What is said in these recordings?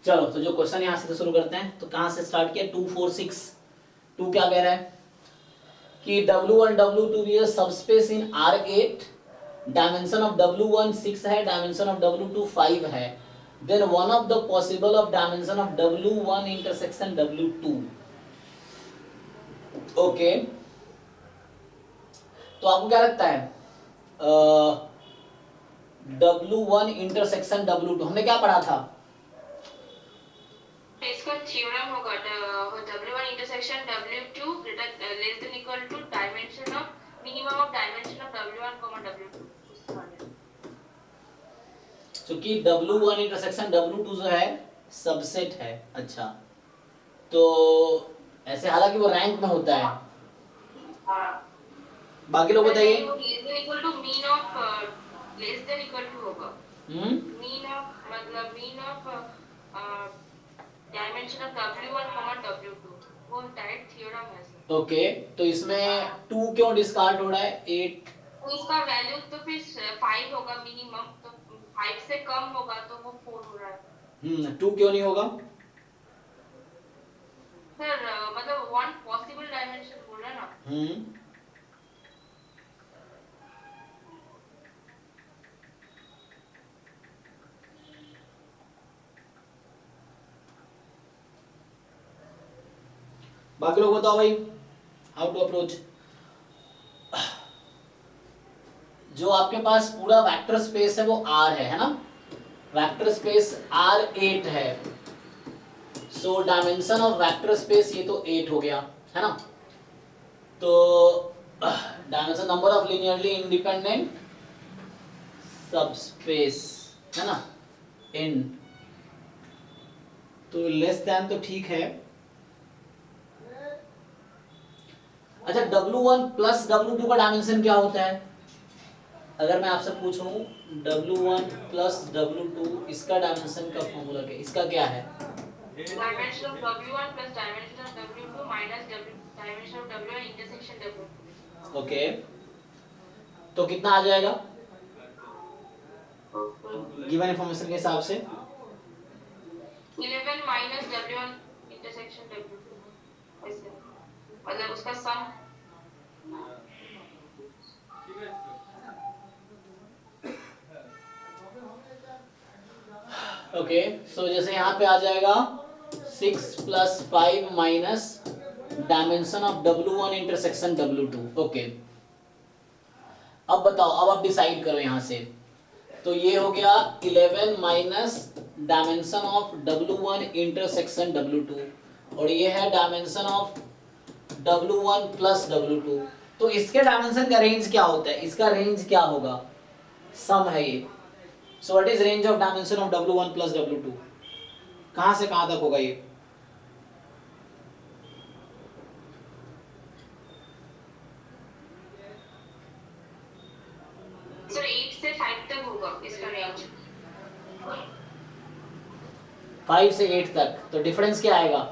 चलो तो जो क्वेश्चन यहाँ से शुरू करते हैं, तो कहाँ से स्टार्ट किया, 246। टू क्या कह रहा है कि W1 W2 भी subspace in R8, dimension of W1 6 है, डायमेंशन ऑफ W2 5 है, then one of the possible of dimension of W1 intersection W2। Okay, तो आपको क्या लगता है W1 इंटरसेक्शन W2 हमने क्या पढ़ा था? इसका थ्योरम होगा W1 intersection W2 less than equal to dimension of minimum of dimension of W1, W2। क्योंकि W1 इंटरसेक्शन W2 जो है सबसेट है। अच्छा, तो ऐसे हालांकि वो रैंक में होता है। बाकी लोग बताइए। Less than equal to mean of, less than equal to होगा मीन ऑफ, मतलब mean of dimension of W1, W2, वो डायरेक्ट थ्योरम है सर। ओके, तो इसमें 2 क्यों डिस्कार्ड हो रहा है? 8 तो इसका वैल्यू तो फिर 5 होगा मिनिमम, तो 5 से कम होगा तो वो 4 हो रहा है। 2 क्यों नहीं होगा सर मतलब वन पॉसिबल डायमेंशन बोल रहा है ना। बाकी लोग बताओ भाई, हाउ टू अप्रोच। जो आपके पास पूरा वेक्टर स्पेस है वो R है ना, वेक्टर स्पेस R8 है, so dimension of vector space ये तो 8 हो गया है ना। तो dimension number of linearly independent subspace है ना, इन, तो लेस देन तो ठीक है। अच्छा, W1 प्लस W2 का डायमेंशन क्या होता है? अगर मैं आपसे पूछूं W1 प्लस W2 इसका डायमेंशन का फॉर्मूला क्या, इसका क्या है? Dimension of W1 plus dimension of W2 minus dimension of W1 intersection W2। Okay, तो कितना आ जाएगा गिवन इंफॉर्मेशन के हिसाब से? 11 माइनस W1 इंटरसेक्शन W2, ऐसे मतलब उसका सम। ओके, सो जैसे यहाँ पे आ जाएगा 6 plus 5 minus dimension of W1 intersection W2। Okay, अब बताओ, अब आप डिसाइड करो यहाँ से। तो ये हो गया 11 minus dimension of W1 intersection W2, और ये है dimension of W1 plus W2। तो इसके डायमेंशन का रेंज क्या होता है? इसका रेंज क्या होगा? सम है ये। So what is range of dimension of W1 plus W2? कहां से कहां तक होगा ये? सर 8 से 5 तक होगा इसका रेंज। 5 से 8 तक, तो डिफरेंस क्या आएगा?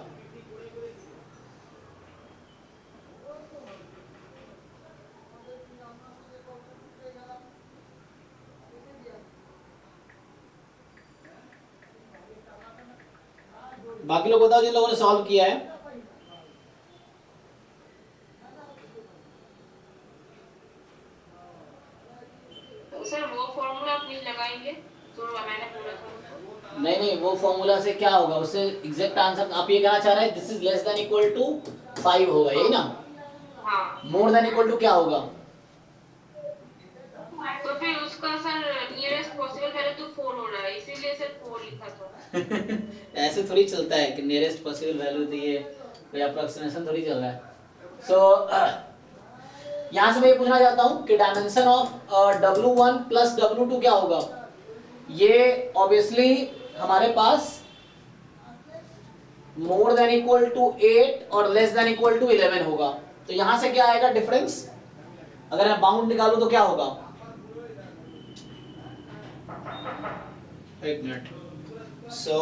बाकी लोग बताओ जिन लोगों ने सॉल्व किया है। सर वो फॉर्मूला आप नहीं लगाएंगे जो मैंने बोला था? नहीं नहीं, वो फॉर्मूला से क्या होगा, उससे एग्जैक्ट आंसर आप ये कहना चाह रहे हैं this is less than equal to 5 होगा, यही ना? हाँ, मोर देन इक्वल टू क्या होगा? तो फिर उसका सर नियरेस्ट पॉसिबल वैल्यू तो 4 हो रहा है, इसीलिए सर 4 लिखा था। ऐसे थोड़ी चलता है कि नियरेस्ट पॉसिबल वैल्यू दिए, कोई अप्रोक्सीमेशन थोड़ी चल रहा है। सो यहां से मैं ये पूछना चाहता हूं कि dimension of W1 plus W2 क्या होगा? ये ऑब्वियसली हमारे पास मोर देन इक्वल टू 8 और लेस देन इक्वल टू 11 होगा। तो यहां से क्या आएगा डिफरेंस? अगर मैं बाउंड निकालूं तो क्या होगा? एक मिनट। सो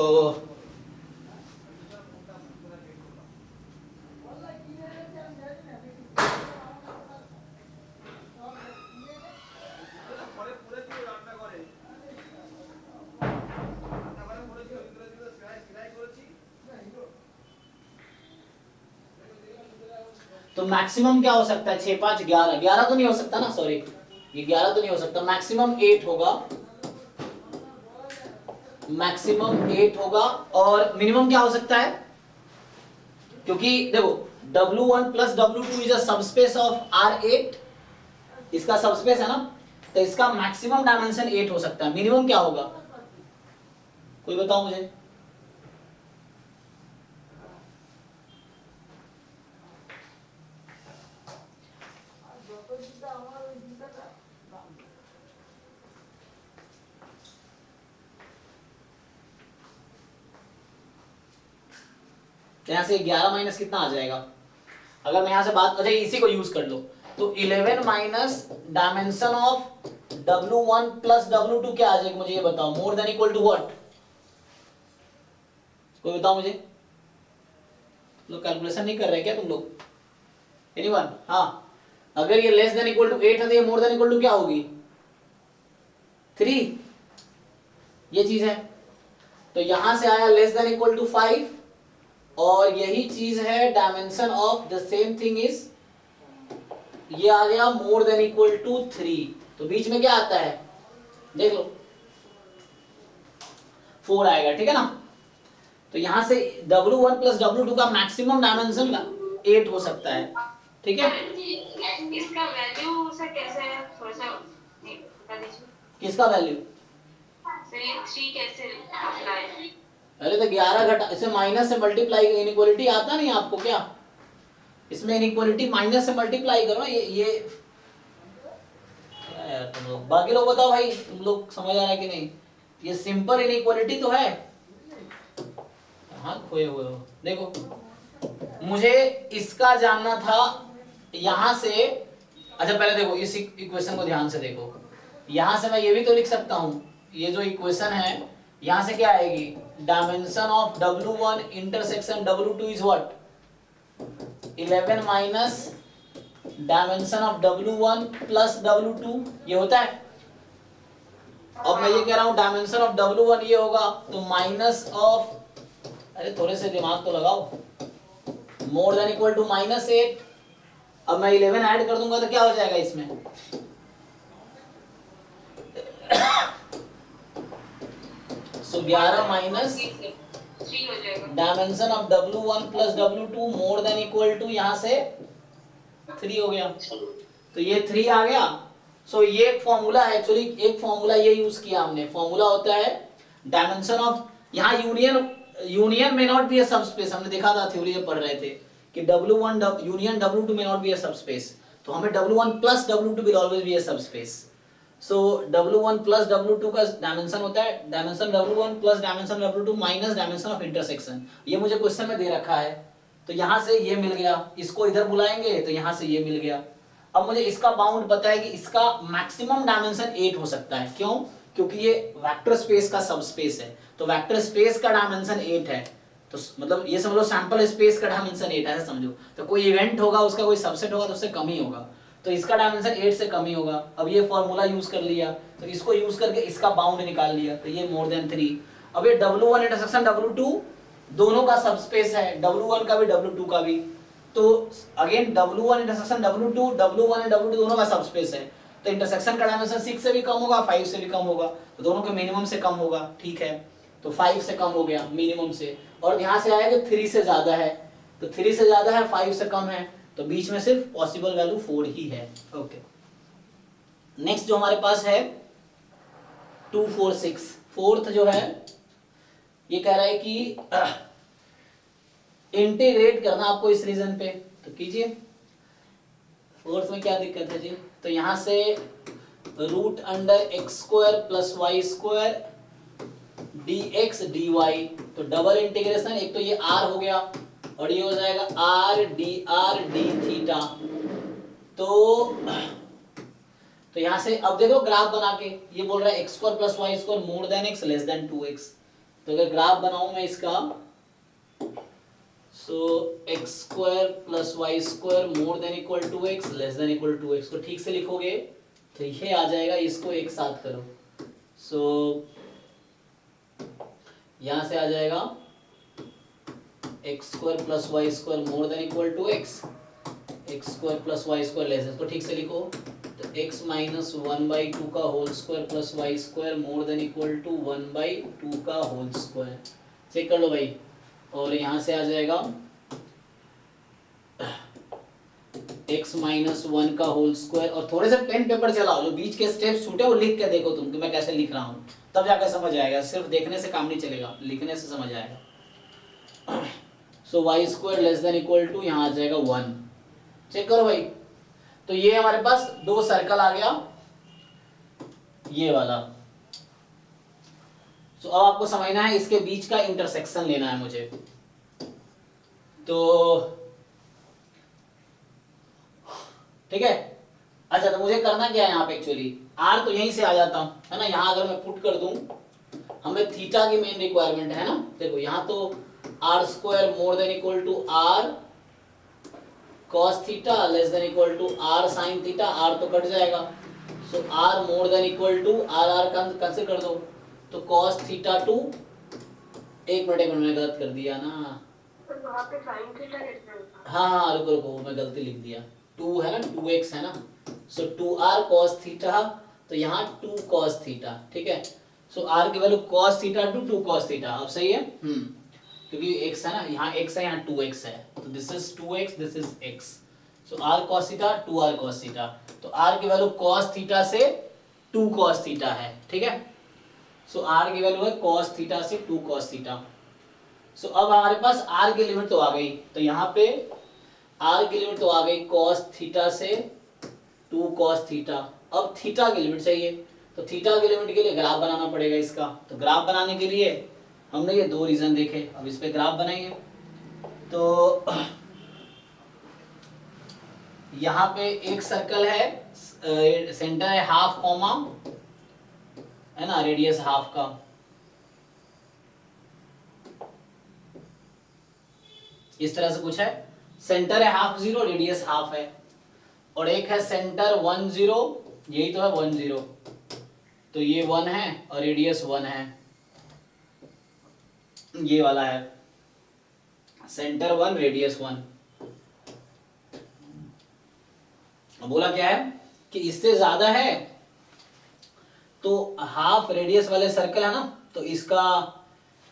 तो मैक्सिमम क्या हो सकता है, 6 5 11, 11 तो नहीं हो सकता ना, सॉरी ये 11 तो नहीं हो सकता, मैक्सिमम 8 होगा, मैक्सिमम 8 होगा। और मिनिमम क्या हो सकता है, क्योंकि देखो W1 plus W2 is a subspace of R8, इसका सबस्पेस है ना, तो इसका मैक्सिमम डायमेंशन 8 हो सकता है। मिनिमम क्या होगा, कोई बताओ मुझे। तो यहां से 11 माइनस कितना आ जाएगा, अगर मैं यहां से बात, अच्छा इसी को यूज कर लो, तो 11 minus dimension of W1 plus W2 क्या आ जाएगा, मुझे ये बताओ, more than equal to what, कोई बताओ मुझे। लोग कैलकुलेशन नहीं कर रहे क्या तुम लोग, एनीवन? हाँ, अगर ये लेस देन इक्वल टू 8 है तो ये मोर देन इक्वल टू क्या होगी, 3, ये चीज है। तो यहां से आया लेस देन इक्वल टू 5, और यही चीज है dimension of the same thing is, ये आ गया मोर देन इक्वल टू 3, तो बीच में क्या आता है देख लो, 4 आएगा, ठीक है ना। तो यहां से W1 प्लस W2 का मैक्सिमम डायमेंशन 8 हो सकता है, ठीक है। इसका वैल्यू से कैसे थोड़ा सा बता दीजिए, किसका वैल्यू, सर ये 3 कैसे अप्लाई, अरे तो 11 घटा, इसे माइनस से मल्टीप्लाई, इनइक्वालिटी आता नहीं आपको क्या, इसमें इनइक्वालिटी माइनस से मल्टीप्लाई करो ना, ये क्या यार तुम लोग, बाकी लोग बताओ भाई, तुम लोग समझ आ रहा है कि नहीं, ये सिंपल इनइक्वालिटी तो है, कहाँ खोए हुए हो। देखो मुझे इसका जानना था यहां से, अच्छा पहले देखो इस इक्वेशन को ध्यान से देखो, यहां से मैं ये भी तो लिख सकता हूं, ये जो इक्वेशन है यहां से क्या आएगी, dimension of W1 intersection W2 is what, 11 minus dimension of W1 plus W2, ये होता है। अब मैं ये कह रहा हूं डायमेंशन ऑफ W1 ये होगा, तो माइनस ऑफ, अरे थोड़े से दिमाग तो लगाओ, मोर देन इक्वल टू -8, अब मैं 11 ऐड कर दूंगा तो क्या हो जाएगा इसमें, सो 11 माइनस 3 हो जाएगा, dimension of W1 plus W2 more than equal to, यहां से 3 हो गया, तो ये 3 आ गया। सो ये एक फॉर्मूला है, एक्चुअली एक फॉर्मूला ये यूज किया हमने, फॉर्मूला होता है डायमेंशन ऑफ, यहाँ यूनियन में नॉट बी अ सबस्पेस, हमने देखा था थ्योरी जब पढ़ रहे थे कि W1 यूनियन W2 में नॉट बी अ सबस्पेस, तो हमें W1 plus W2 will always be a subspace. So W1 plus W2 का डायमेंशन होता है dimension W1 plus dimension W2 minus dimension of intersection, ये मुझे क्वेश्चन में दे रखा है, तो यहां से ये मिल गया, इसको इधर बुलाएंगे तो यहां से ये मिल गया। अब मुझे इसका बाउंड पता है कि इसका मैक्सिमम डायमेंशन 8 हो सकता है, क्यों, क्योंकि ये वेक्टर स्पेस का सबस्पेस है, तो वेक्टर स्पेस का डायमेंशन 8 है, तो मतलब ये समझ लो सैंपल स्पेस का डायमेंशन 8 है, समझो, तो कोई इवेंट होगा उसका कोई सबसेट होगा तो उससे कम ही होगा, तो इसका डायमेंशन 8 से कम ही होगा। अब ये फॉर्मूला यूज कर लिया, तो इसको यूज करके इसका बाउंड निकाल लिया, तो ये मोर देन 3। अब ये W1 इंटरसेक्शन W2 दोनों का सबस्पेस है, W1 का भी W2 का भी, तो again W1 intersection W2, W1 and W2 दोनों का सबस्पेस है, तो इंटरसेक्शन का डायमेंशन 6 से भी कम होगा, 5 से भी कम होगा, तो दोनों के मिनिमम से कम होगा, ठीक है, तो 5 से कम हो गया मिनिमम से, और यहाँ से आया कि 3 से ज्यादा है, तो 3 से ज्यादा है 5 से कम है, तो बीच में सिर्फ पॉसिबल वैल्यू 4 ही है। ओके, नेक्स्ट जो हमारे पास है 2 4 6, फोर्थ जो है ये कह रहा है कि इंटीग्रेट करना आपको इस रीजन पे, तो कीजिए। फोर्थ में क्या दिक्कत है जी, तो यहां से root under x square plus y square dx dy, तो डबल इंटीग्रेशन, एक तो ये r हो गया और ये हो जाएगा r dr d थीटा, तो यहां से अब देखो ग्राफ बना के, ये बोल रहा है x square plus y square more than x less than 2x, तो अगर ग्राफ बनाऊं मैं इसका, so x square plus y square more than equal to x less than equal to x को ठीक से लिखोगे तो ये आ जाएगा, इसको एक साथ करो, सो यहां से आ जाएगा x square plus y square more than equal to x x square plus y square less, इसको ठीक से लिखो। तो x माइनस 1/2 का whole square plus y square more than equal to 1/2 का होल स्क्वायर। चेक कर लो भाई। और यहाँ से आ जाएगा x माइनस 1 का होल स्क्वायर, और थोड़े से पेन पेपर चलाओ, जो बीच के स्टेप्स छूटे वो लिख के देखो तुम कि मैं कैसे लिख रहा हूँ, तब जाकर समझ आएगा। सिर्फ देखने से काम नहीं चलेगा, लिखने से समझ आएगा। So y square less than equal to यहाँ आ जाएगा 1। चेक करो भाई। तो ये हमारे पास दो सर्कल आ गया, ये वाला। सो अब आपको समझना है, इसके बीच का इंटरसेक्शन लेना है मुझे। तो ठीक है, अच्छा तो मुझे करना क्या है यहाँ पे एक्चुअली, आर तो यहीं से आ जाता है ना, यहाँ अगर मैं पुट कर दूं, हमें थीटा की मेन रिक्वायरमेंट है ना। देखो यहाँ तो are square more than equal to R cos theta less than equal to R sine theta, R तो कट जाएगा। So R more than equal to R R cancel कर दो, तो कॉस थीटा टू, एक मिनट मैंने गलत कर दिया ना, तो वहाँ पे साइन थीटा कितना होता है? हाँ रुको रुको, मैं गलती लिख दिया, 2 है ना, 2x है ना। सो 2r cos थीटा, तो यहाँ 2 cos थीटा, ठीक है। सो r की value cos theta two 2 cos theta, अब सही है। क्योंकि x है ना, यहाँ x है, यहाँ 2x है, तो this is 2x, this is x। So r cos theta 2r cos theta, तो r की वैल्यू cos थीटा से 2 cos थीटा है, ठीक है। सो r की वैल्यू है cos थीटा से 2 cos थीटा। सो अब हमारे पास r की लिमिट तो आ गई, तो यहाँ पे r की लिमिट तो आ गई cos थीटा से 2 cos थीटा। अब थीटा की लिमिट चाहिए, तो थीटा की लिमिट के लिए ग्राफ बनाना पड़ेगा इसका। तो ग्राफ बनाने के लिए हमने ये दो रीजन देखे, अब इस पे ग्राफ बनाएंगे। तो यहाँ पे एक सर्कल है, सेंटर है हाफ कॉमा, है ना, रेडियस हाफ का। इस तरह से कुछ है, सेंटर है हाफ 0, रेडियस हाफ है। और एक है सेंटर 1 0, यही तो है 1 0, तो ये 1 है और रेडियस 1 है, ये वाला है सेंटर 1 रेडियस 1। बोला क्या है कि इससे ज्यादा है तो हाफ रेडियस वाले सर्कल है ना, तो इसका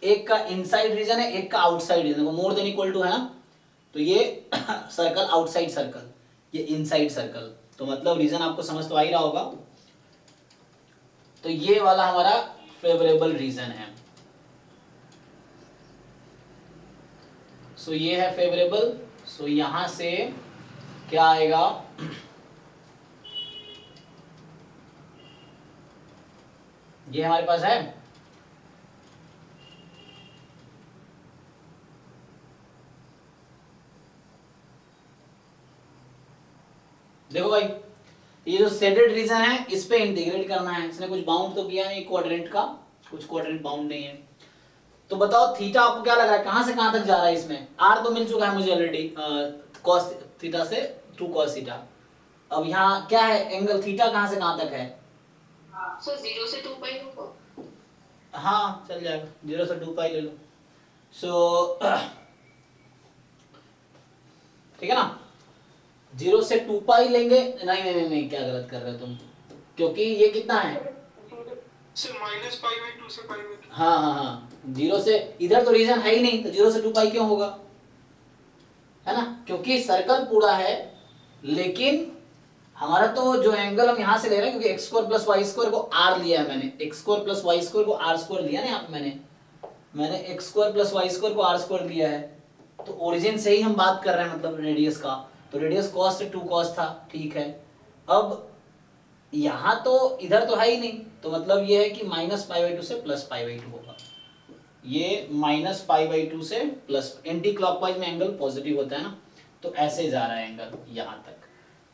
एक का इनसाइड रीजन है, एक का outside region, more than equal to है ना, तो ये सर्कल आउटसाइड सर्कल, ये इनसाइड सर्कल, तो मतलब रीजन आपको समझ तो आ ही रहा होगा। तो ये वाला हमारा फेवरेबल रीजन है। सो ये है फेवरेबल। सो यहां से क्या आएगा, ये हमारे पास है, देखो भाई ये जो शेडेड रीजन है इस पे इंटीग्रेट करना है, इसने कुछ बाउंड तो किया नहीं क्वाड्रेंट का, कुछ क्वाड्रेंट बाउंड नहीं है। तो बताओ थीटा आपको क्या लग रहा है, कहां से कहां तक जा रहा है इसमें, आर तो मिल चुका है मुझे ऑलरेडी, कॉस थीटा से 2 cos थीटा। अब यहाँ क्या है, एंगल थीटा कहां से कहां तक है, सो 0 से 2 पाई होगा। हाँ चल जाएगा, 0 से 2 पाई ले लो। सो ठीक है ना, 0 से 2 पाई लेंगे, नहीं नहीं नहीं नहीं, क्या गलत कर रहे हो तुम, क्योंकि ये कितना है, से माइनस पाई बाई 2 से पाई बाई 2। हाँ हाँ हाँ, 0 से, इधर तो रीजन है ही नहीं, तो 0 से 2 पाई क्यों होगा, है ना, क्योंकि सर्कल पूरा है, लेकिन हमारा तो जो एंगल हम यहाँ से ले रहे हैं, क्योंकि x square plus y square को आर लिया है मैंने, x square plus y square को आर स्क्वायर लिया ना यहाँ पे, मैंने x square plus y square को आर स्क्वायर लिया है। तो ओरिजिन से ही हम बात कर रहे हैं, मतलब रेडियस का, तो रेडियस कॉस से 2 cos था, ठीक है। अब यहाँ तो इधर तो है ही नहीं, तो मतलब ये है कि माइनस पाई बाई 2 से प्लस पाई बाई 2 होगा, ये माइनस पाई बाई 2 से प्लस, एंटी क्लॉकवाइज में एंगल पॉजिटिव होता है ना, तो ऐसे जा रहा है एंगल यहाँ तक,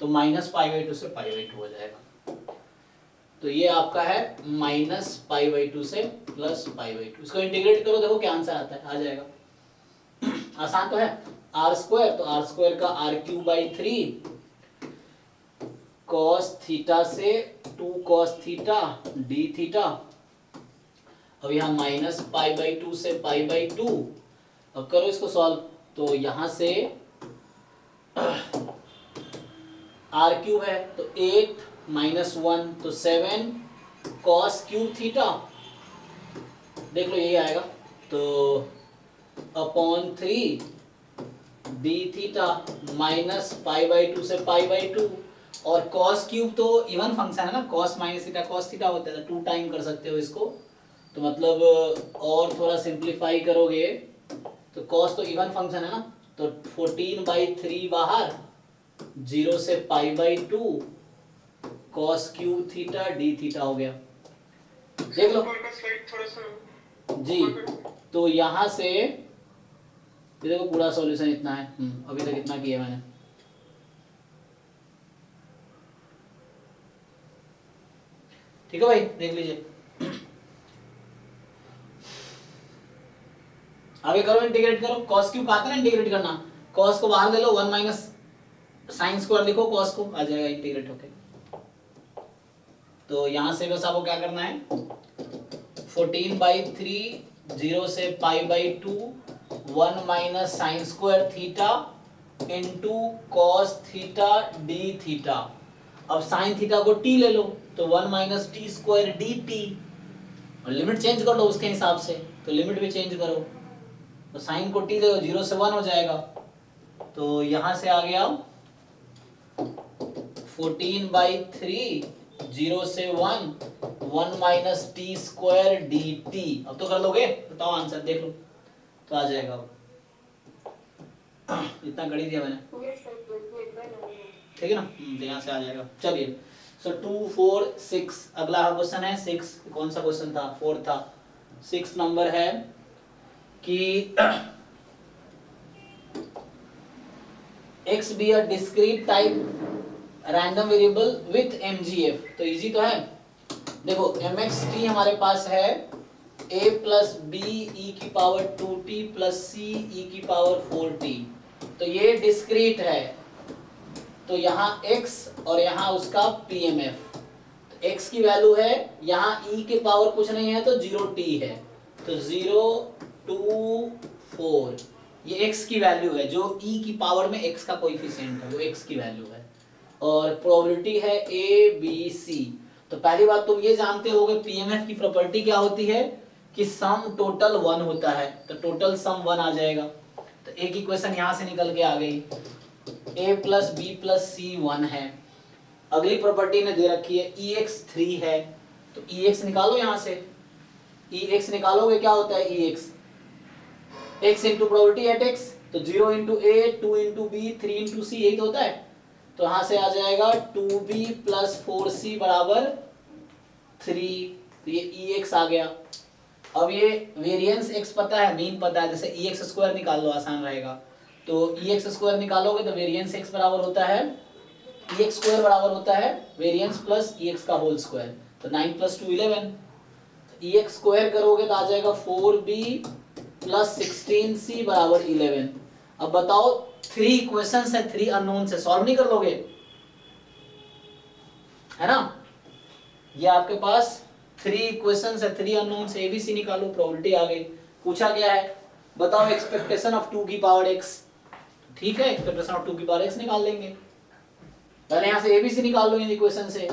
तो माइनस पाई बाई 2 से पाई बाई 2 हो जाएगा। तो ये आपका है माइनस पाई बाई 2 से प्लस पाई बाई 2, इसको इंटीग्रेट करो, देखो क्या आंसर आता है, आ जाएगा। आसान तो है, आर स्क्वायर, तो आर स्क्वायर का r cube by 3 cos theta से 2 cos थीटा डी थीटा। अब यहाँ माइनस पाई बाई 2 से पाई बाई 2, अब करो इसको सॉल्व, तो यहाँ से आर क्यूब है तो 8 माइनस 1 तो 7 कॉस क्यूब थीटा, देख लो यही आएगा, तो upon 3 D theta minus pi by 2 से पाई बाई 2, और कॉस क्यूब तो इवन फंक्शन है ना, cos minus theta cos theta होता है, तो 2 टाइम कर सकते हो इसको, तो मतलब और थोड़ा सिंप्लीफाई करोगे तो कॉस तो इवन फंक्शन है ना, तो 14/3 बाहर 0 से pi by 2 cos cube theta D theta हो गया, देख लो ऊपर का स्लाइड थोड़ा सा जी। तो यहाँ से ये देखो पूरा सॉल्यूशन इतना है, अभी तक इतना किया मैंने, ठीक है भाई, देख लीजिए आगे करो, इंटीग्रेट करो, cos क्यूब आता है ना इंटीग्रेट करना, cos को बाहर ले लो, 1 माइनस साइन स्क्वायर लिखो cos को, आ जाएगा इंटीग्रेट होके, तो यहां से बस आपको क्या करना है, 14/3 0 से pi by 2 1 minus sine square theta into cos theta D theta, अब साइन थीटा को t ले लो तो 1 minus T square D T, और लिमिट चेंज कर लो उसके हिसाब से, तो लिमिट भी चेंज करो, तो साइन को t ले लो 0 से 1 हो जाएगा, तो यहां से आ गया 14/3 0 से 1 minus T square D T, अब तो कर लोगे, बताओ आंसर देख लो, तो आ जाएगा, इतना गढ़ी दिया मैंने, ठीक है ना, तो यहाँ से आ जाएगा, चलिए, सो 2 4 6 अगला क्वेश्चन है 6, कौन सा क्वेश्चन था, 4 था, 6 नंबर है कि x be a discrete type random variable with mgf, तो इजी तो है, देखो mxt हमारे पास है a प्लस बी ई की पावर 2t प्लस सी ई की पावर 4t, तो ये डिस्क्रीट है, तो यहाँ x और यहाँ उसका pmf, तो x की वैल्यू है, यहाँ e के पावर कुछ नहीं है तो 0t है, तो 0 2 4, ये x की वैल्यू है, जो e की पावर में x का कोएफिशिएंट है वो x की वैल्यू है, और प्रोबेबिलिटी है a b c, तो पहली बात तुम ये जानते होगे pmf की प्रॉपर्टी क्या होती है कि सम टोटल 1 होता है, तो टोटल सम 1 आ जाएगा, तो एक इक्वेशन यहाँ से निकल के आ गई, a प्लस बी प्लस सी 1 है, अगली प्रॉपर्टी ने दे रखी है ex 3 है, तो ex निकालो यहाँ से, ex निकालोगे क्या होता है ex, x into probability at x, तो 0 into a 2 into b 3 into c, यही तो होता है, तो यहाँ से आ जाएगा 2b प्लस 4c बराबर 3, तो ये ex आ गया, अब ये वेरिएंस x पता है, मीन पता है, जैसे ex स्क्वायर निकाल लो आसान रहेगा, तो ex स्क्वायर निकालोगे तो वेरिएंस x बराबर होता है, ex स्क्वायर बराबर होता है वेरिएंस प्लस ex का होल स्क्वायर, तो 9 प्लस 2 11, तो ex स्क्वायर करोगे तो आ जाएगा 4b प्लस 16c बराबर 11, अब बताओ 3 इक्वेशंस है, 3 अननोन से सॉल्व नहीं कर लोगे, है ना, ये आपके पास 3 इक्वेशंस है, 3 अननोन से एबीसी निकालो, प्रोबेबिलिटी आ गई, पूछा गया है बताओ एक्सपेक्टेशन ऑफ 2 की पावर x, ठीक है, एक्सपेक्टेशन ऑफ 2 की पावर x निकाल लेंगे, पहले यहाँ से एबीसी निकाल लो इन इक्वेशन से,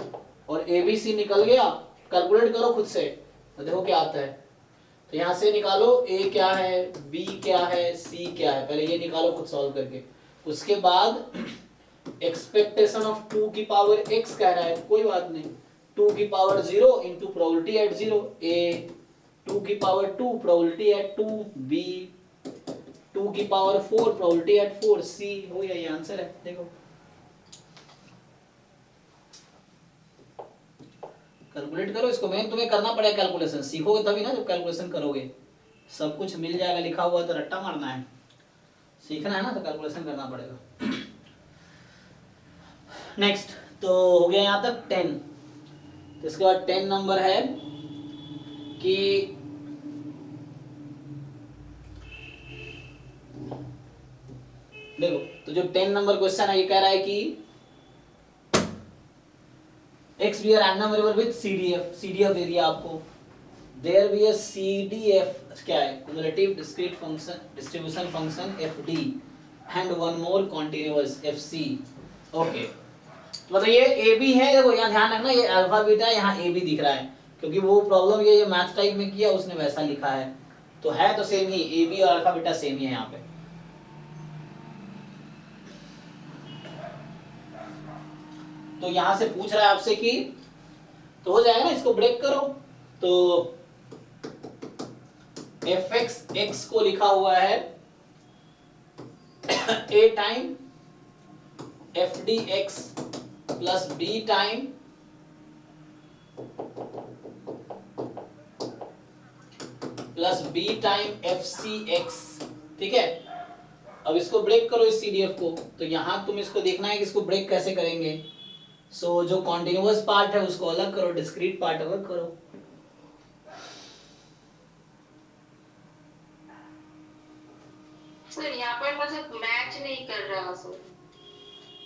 और एबीसी निकल गया, कैलकुलेट करो खुद से, तो देखो क्या आता है, तो यहाँ से निकालो a क्या है, b क्या है, c क्या है, पहले ये निकालो खुद सॉल्व करके, उसके बाद एक्सपेक्टेशन ऑफ 2 की पावर x कह रहा है, कोई बात नहीं, 2 की power 0 into probability at 0, a 2 की पावर 2 प्रोबेबिलिटी एट 2, b 2 की पावर 4 प्रोबेबिलिटी एट 4, c हो गया, ये आंसर है, देखो कैलकुलेट करो इसको, मैं तुम्हें करना पड़ेगा कैलकुलेशन, सीखोगे तभी ना जब कैलकुलेशन करोगे, सब कुछ मिल जाएगा लिखा हुआ तो रट्टा मारना है, सीखना है ना तो कैलकुलेशन करना पड़ेगा। नेक्स्ट तो हो गया यहाँ तक 10, तो इसके बाद 10 नंबर है कि देखो, तो जो 10 नंबर क्वेश्चन है ये कह रहा है कि x be a random variable with CDF, CDF दे दिया आपको, there be a CDF क्या है, cumulative discrete function distribution function FD and one more continuous FC, okay, तो मतलब ये ए बी है, देखो यहाँ ध्यान रखना ये अल्फा बीटा है, यहाँ ए बी दिख रहा है क्योंकि वो प्रॉब्लम ये मैथ टाइप में किया उसने वैसा लिखा है, तो है तो सेम ही, ए बी और अल्फा बीटा सेम ही है यहाँ पे। तो यहाँ से पूछ रहा है आपसे कि तो हो जाएगा ना, इसको ब्रेक करो तो एफ एक्स को लिखा हुआ है a time f d x plus b time plus b time f c x, ठीक है। अब इसको ब्रेक करो इस सीडीएफ को, तो यहां तुम इसको देखना है कि इसको ब्रेक कैसे करेंगे। सो जो कॉन्टिन्यूअस पार्ट है उसको अलग करो, डिस्क्रीट पार्ट अलग करो। सर यहाँ पर मतलब मैच नहीं कर रहा सर।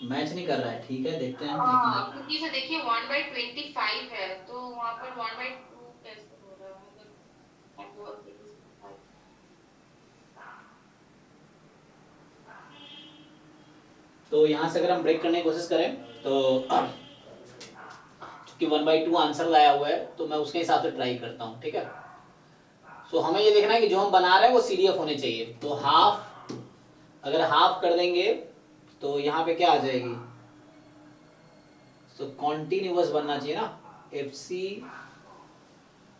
मैच नहीं कर रहा है, ठीक है देखते हैं हाँ, क्योंकि सर देखिए 1/25 है तो वहाँ पर 1/2 कैसे हो रहा है मतलब तो यहाँ से अगर हम ब्रेक करने की कोशिश करें तो कि 1/2 आंसर लाया हुआ है तो मैं उसके हिसाब से ट्राई करता हूँ, ठीक है। सो हमें ये देखना है कि जो हम बना रहे हैं वो सीडीएफ होने चाहिए, तो हाफ, अगर हाफ कर देंगे तो यहाँ पे क्या आ जाएगी, सो कॉन्टिन्यूअस बनना चाहिए ना एफ सी।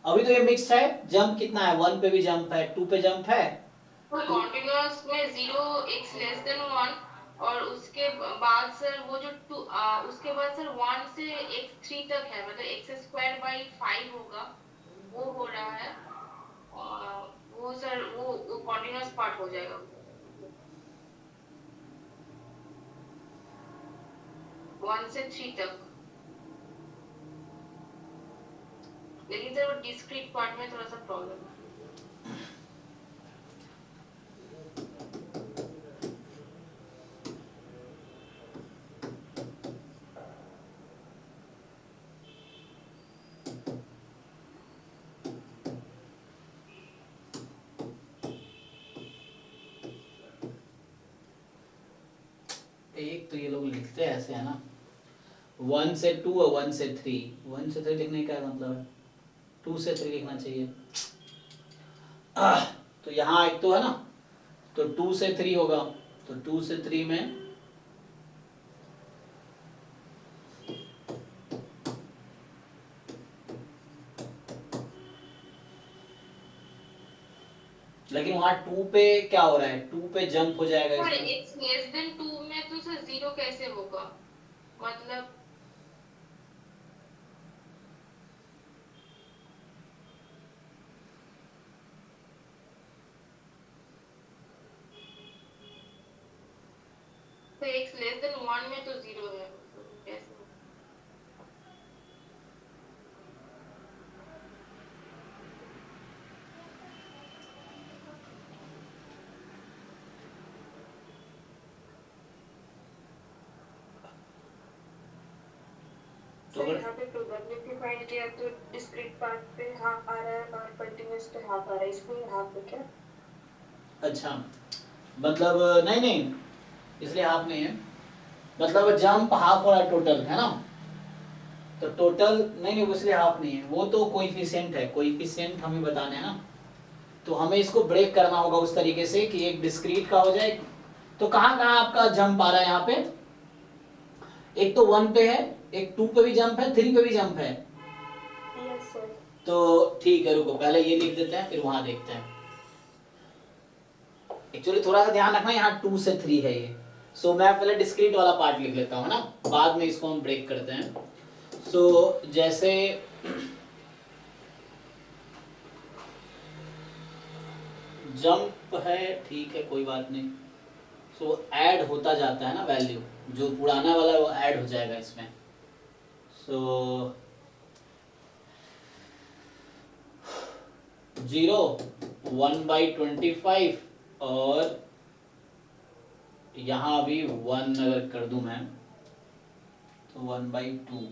अभी तो ये मिक्स्ड है, जंप कितना है, 1 पे भी जंप है, 2 पे जंप है, कॉन्टिन्यूअस में 0 x <1 और उसके बाद सर वो जो 2 उसके बाद सर 1 से x3 तक है मतलब x²/5 होगा, वो हो रहा है। वो सर वो कॉन्टिन्यूअस पार्ट हो जाएगा 1 से 3 तक, लेकिन सर वो डिस्क्रीट पार्ट में थोड़ा सा प्रॉब्लम है। एक तो ये लोग लिखते हैं ऐसे है ना, 1 से 2 और 1 से 3, 1 से 3 लिखने का मतलब है 2 से 3 लिखना चाहिए। तो यहाँ एक तो है ना, तो 2 से 3 होगा, तो 2 से 3 में लेकिन वहां 2 पे क्या हो रहा है, 2 पे जंप हो जाएगा पर इसमें। x <2 में तो सर 0 कैसे होगा मतलब तो x <1 में तो 0 है तो कैसे होगा? तो सर अगर यहाँ पे प्रोबेबिलिटी फाइंड किया तो डिस्क्रीट पार्ट पे हाफ आ रहा है और कंटीन्यूअस पे हाफ आ रहा है, इसको हाफ है क्या? अच्छा मतलब नहीं नहीं, इसलिए हाफ नहीं है, मतलब जंप हाफ हो रहा है टोटल है ना, तो टोटल नहीं नहीं इसलिए हाफ नहीं है, वो तो कोएफिशिएंट है, कोएफिशिएंट हमें बताना है ना, तो हमें इसको ब्रेक करना होगा उस तरीके से कि एक डिस्क्रीट का हो जाए। तो कहाँ कहाँ आपका जंप आ रहा है यहाँ पे, एक तो 1 पे है, एक 2 पे भी जंप है, 3 पे भी जंप है, यस सर। तो ठीक है रुको पहले ये लिख देते हैं फिर वहां देखते हैं। एक्चुअली थोड़ा सा ध्यान रखना यहाँ 2 से 3 है ये, सो मैं पहले डिस्क्रीट वाला पार्ट लिख लेता हूँ ना, बाद में इसको हम ब्रेक करते हैं। सो जैसे जंप है ठीक है कोई बात नहीं, सो ऐड होता जाता है ना वैल्यू, जो पुराना वाला है वो ऐड हो जाएगा इसमें। सो 0 1/25 और यहाँ भी 1 अगर कर दूं मैं तो 1/2,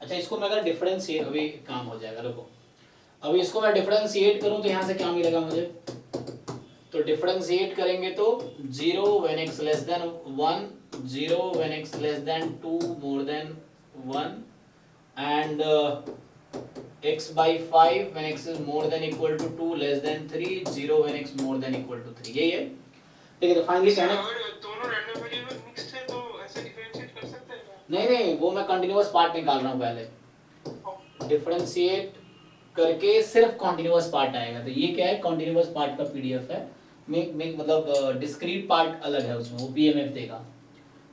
अच्छा इसको मैं अगर डिफरेंशिएट, अभी काम हो जाएगा, रुको, अभी इसको मैं डिफरेंशिएट करूं तो यहाँ से क्या मिलेगा मुझे, तो डिफरेंशिएट करेंगे तो 0 when x less than 1, 0 when x less than 2 more than 1 and x by 5 when x is more than equal to 2 less than 3, 0 when x more than equal to 3, यही है। ठीक है, तो फाइनली कहना, अगर दोनों रैंडम वेरिएबल मिक्स्ड है तो ऐसे डिफरेंशिएट कर सकते हैं क्या? नहीं नहीं, वो मैं कंटिन्यूअस पार्ट निकाल रहा हूँ पहले, डिफरेंशिएट करके सिर्फ कॉन्टिन्यूअस पार्ट आएगा। तो ये क्या है, कॉन्टिन्यूअस पार्ट का पीडीएफ है, मतलब डिस्क्रीट पार्ट अलग है उसमें, वो पीएमएफ देगा,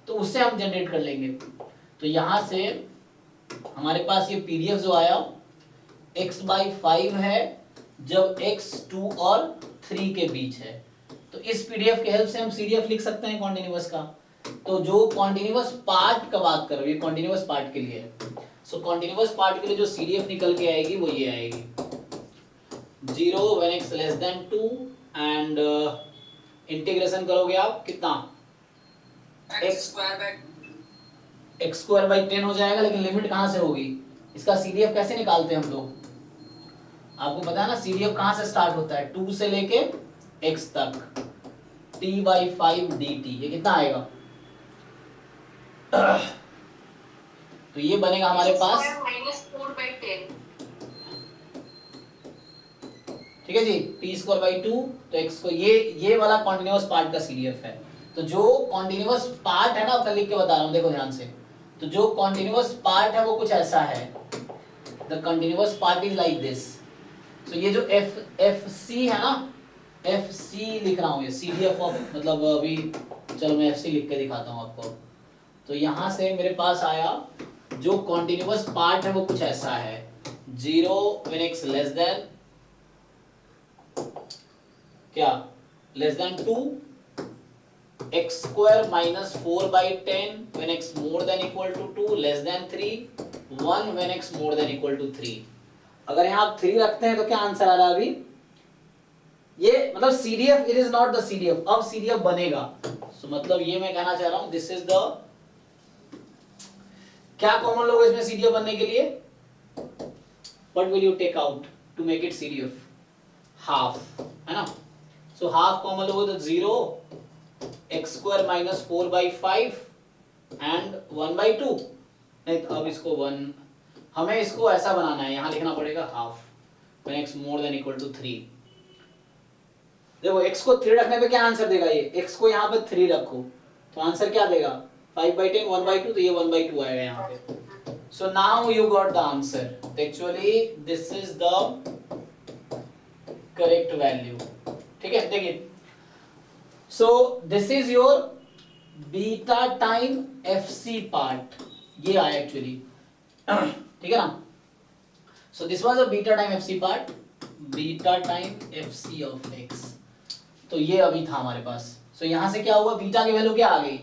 तो उससे हम जनरेट कर लेंगे। तो यहाँ से हमारे पास ये पीडीएफ जो आया x/5 है जब x 2 और 3 के बीच है। तो इस पीडीएफ के हेल्प से हम सीडीएफ लिख सकते हैं कॉन्टिन्यूअस का। तो जो कॉन्टिन्यूअस पार्ट का बात कर रहे हो, ये कॉन्टिन्यूअस पार्ट के लिए है। सो कॉन्टिन्यूअस पार्ट के लिए जो सीडीएफ निकल के आएगी वो ये आएगी, 0 when x less than 2 and integration करोगे आप कितना, x स्क्वायर बाई 10 हो जाएगा, लेकिन लिमिट कहाँ से होगी, इसका सीडीएफ कैसे निकालते हैं हम लोग, आपको पता है ना, सीडीएफ कहाँ से स्टार्ट होता है, 2 से लेके x तक, t/5 dt, ये कितना आएगा, तो ये बनेगा हमारे पास -4/10। ठीक है जी, t²/2, तो x को ये वाला कॉन्टिन्यूअस पार्ट का सीडीएफ है। तो जो कॉन्टिन्यूअस पार्ट है ना, मैं लिख के बता रहा हूँ, देखो ध्यान से, तो जो कॉन्टिन्यूअस पार्ट है वो कुछ ऐसा है, the continuous part is like this. तो ये जो एफ सी है ना, एफ सी लिख रहा हूँ, ये सीडीएफ ऑफ, मतलब अभी चलो मैं एफ सी लिख के दिखाता हूँ आपको। तो यहाँ से मेरे पास आया जो कॉन्टिन्यूअस पार्ट है वो कुछ ऐसा है, 0 when x less than क्या, less than 2, x square minus 4/10 when x more than equal to 2, less than 3, 1 when x more than equal to 3। अगर यहाँ आप 3 रखते हैं तो क्या आंसर आ रहा है अभी, ये मतलब CDF, it is not the CDF, अब सीडीएफ बनेगा। सो मतलब ये मैं कहना चाह रहा हूं, दिस इज द, क्या कॉमन लोग इसमें सीडीएफ बनने के लिए, what will you take out to make it CDF, half, है ना। सो हाफ कॉमन लोगे तो 0 x स्क्वायर माइनस 4/5 एंड 1/2, नहीं तो अब इसको 1, हमें इसको ऐसा बनाना है, यहां लिखना पड़ेगा half when x more than equal to 3। देखो x को 3 रखने पे क्या आंसर देगा, ये x को यहाँ पे 3 रखो तो आंसर क्या देगा, 5/10, 1/2, तो ये 1/2 आएगा यहाँ पे। So now you got the answer, actually this is the correct value. ठीक है, देखिए, so this is your beta time FC part, ये आया एक्चुअली, ठीक है ना। So this was a beta time FC part, beta time FC of x, तो ये अभी था हमारे पास। सो यहां से क्या हुआ, बीटा की वैल्यू क्या आ गई,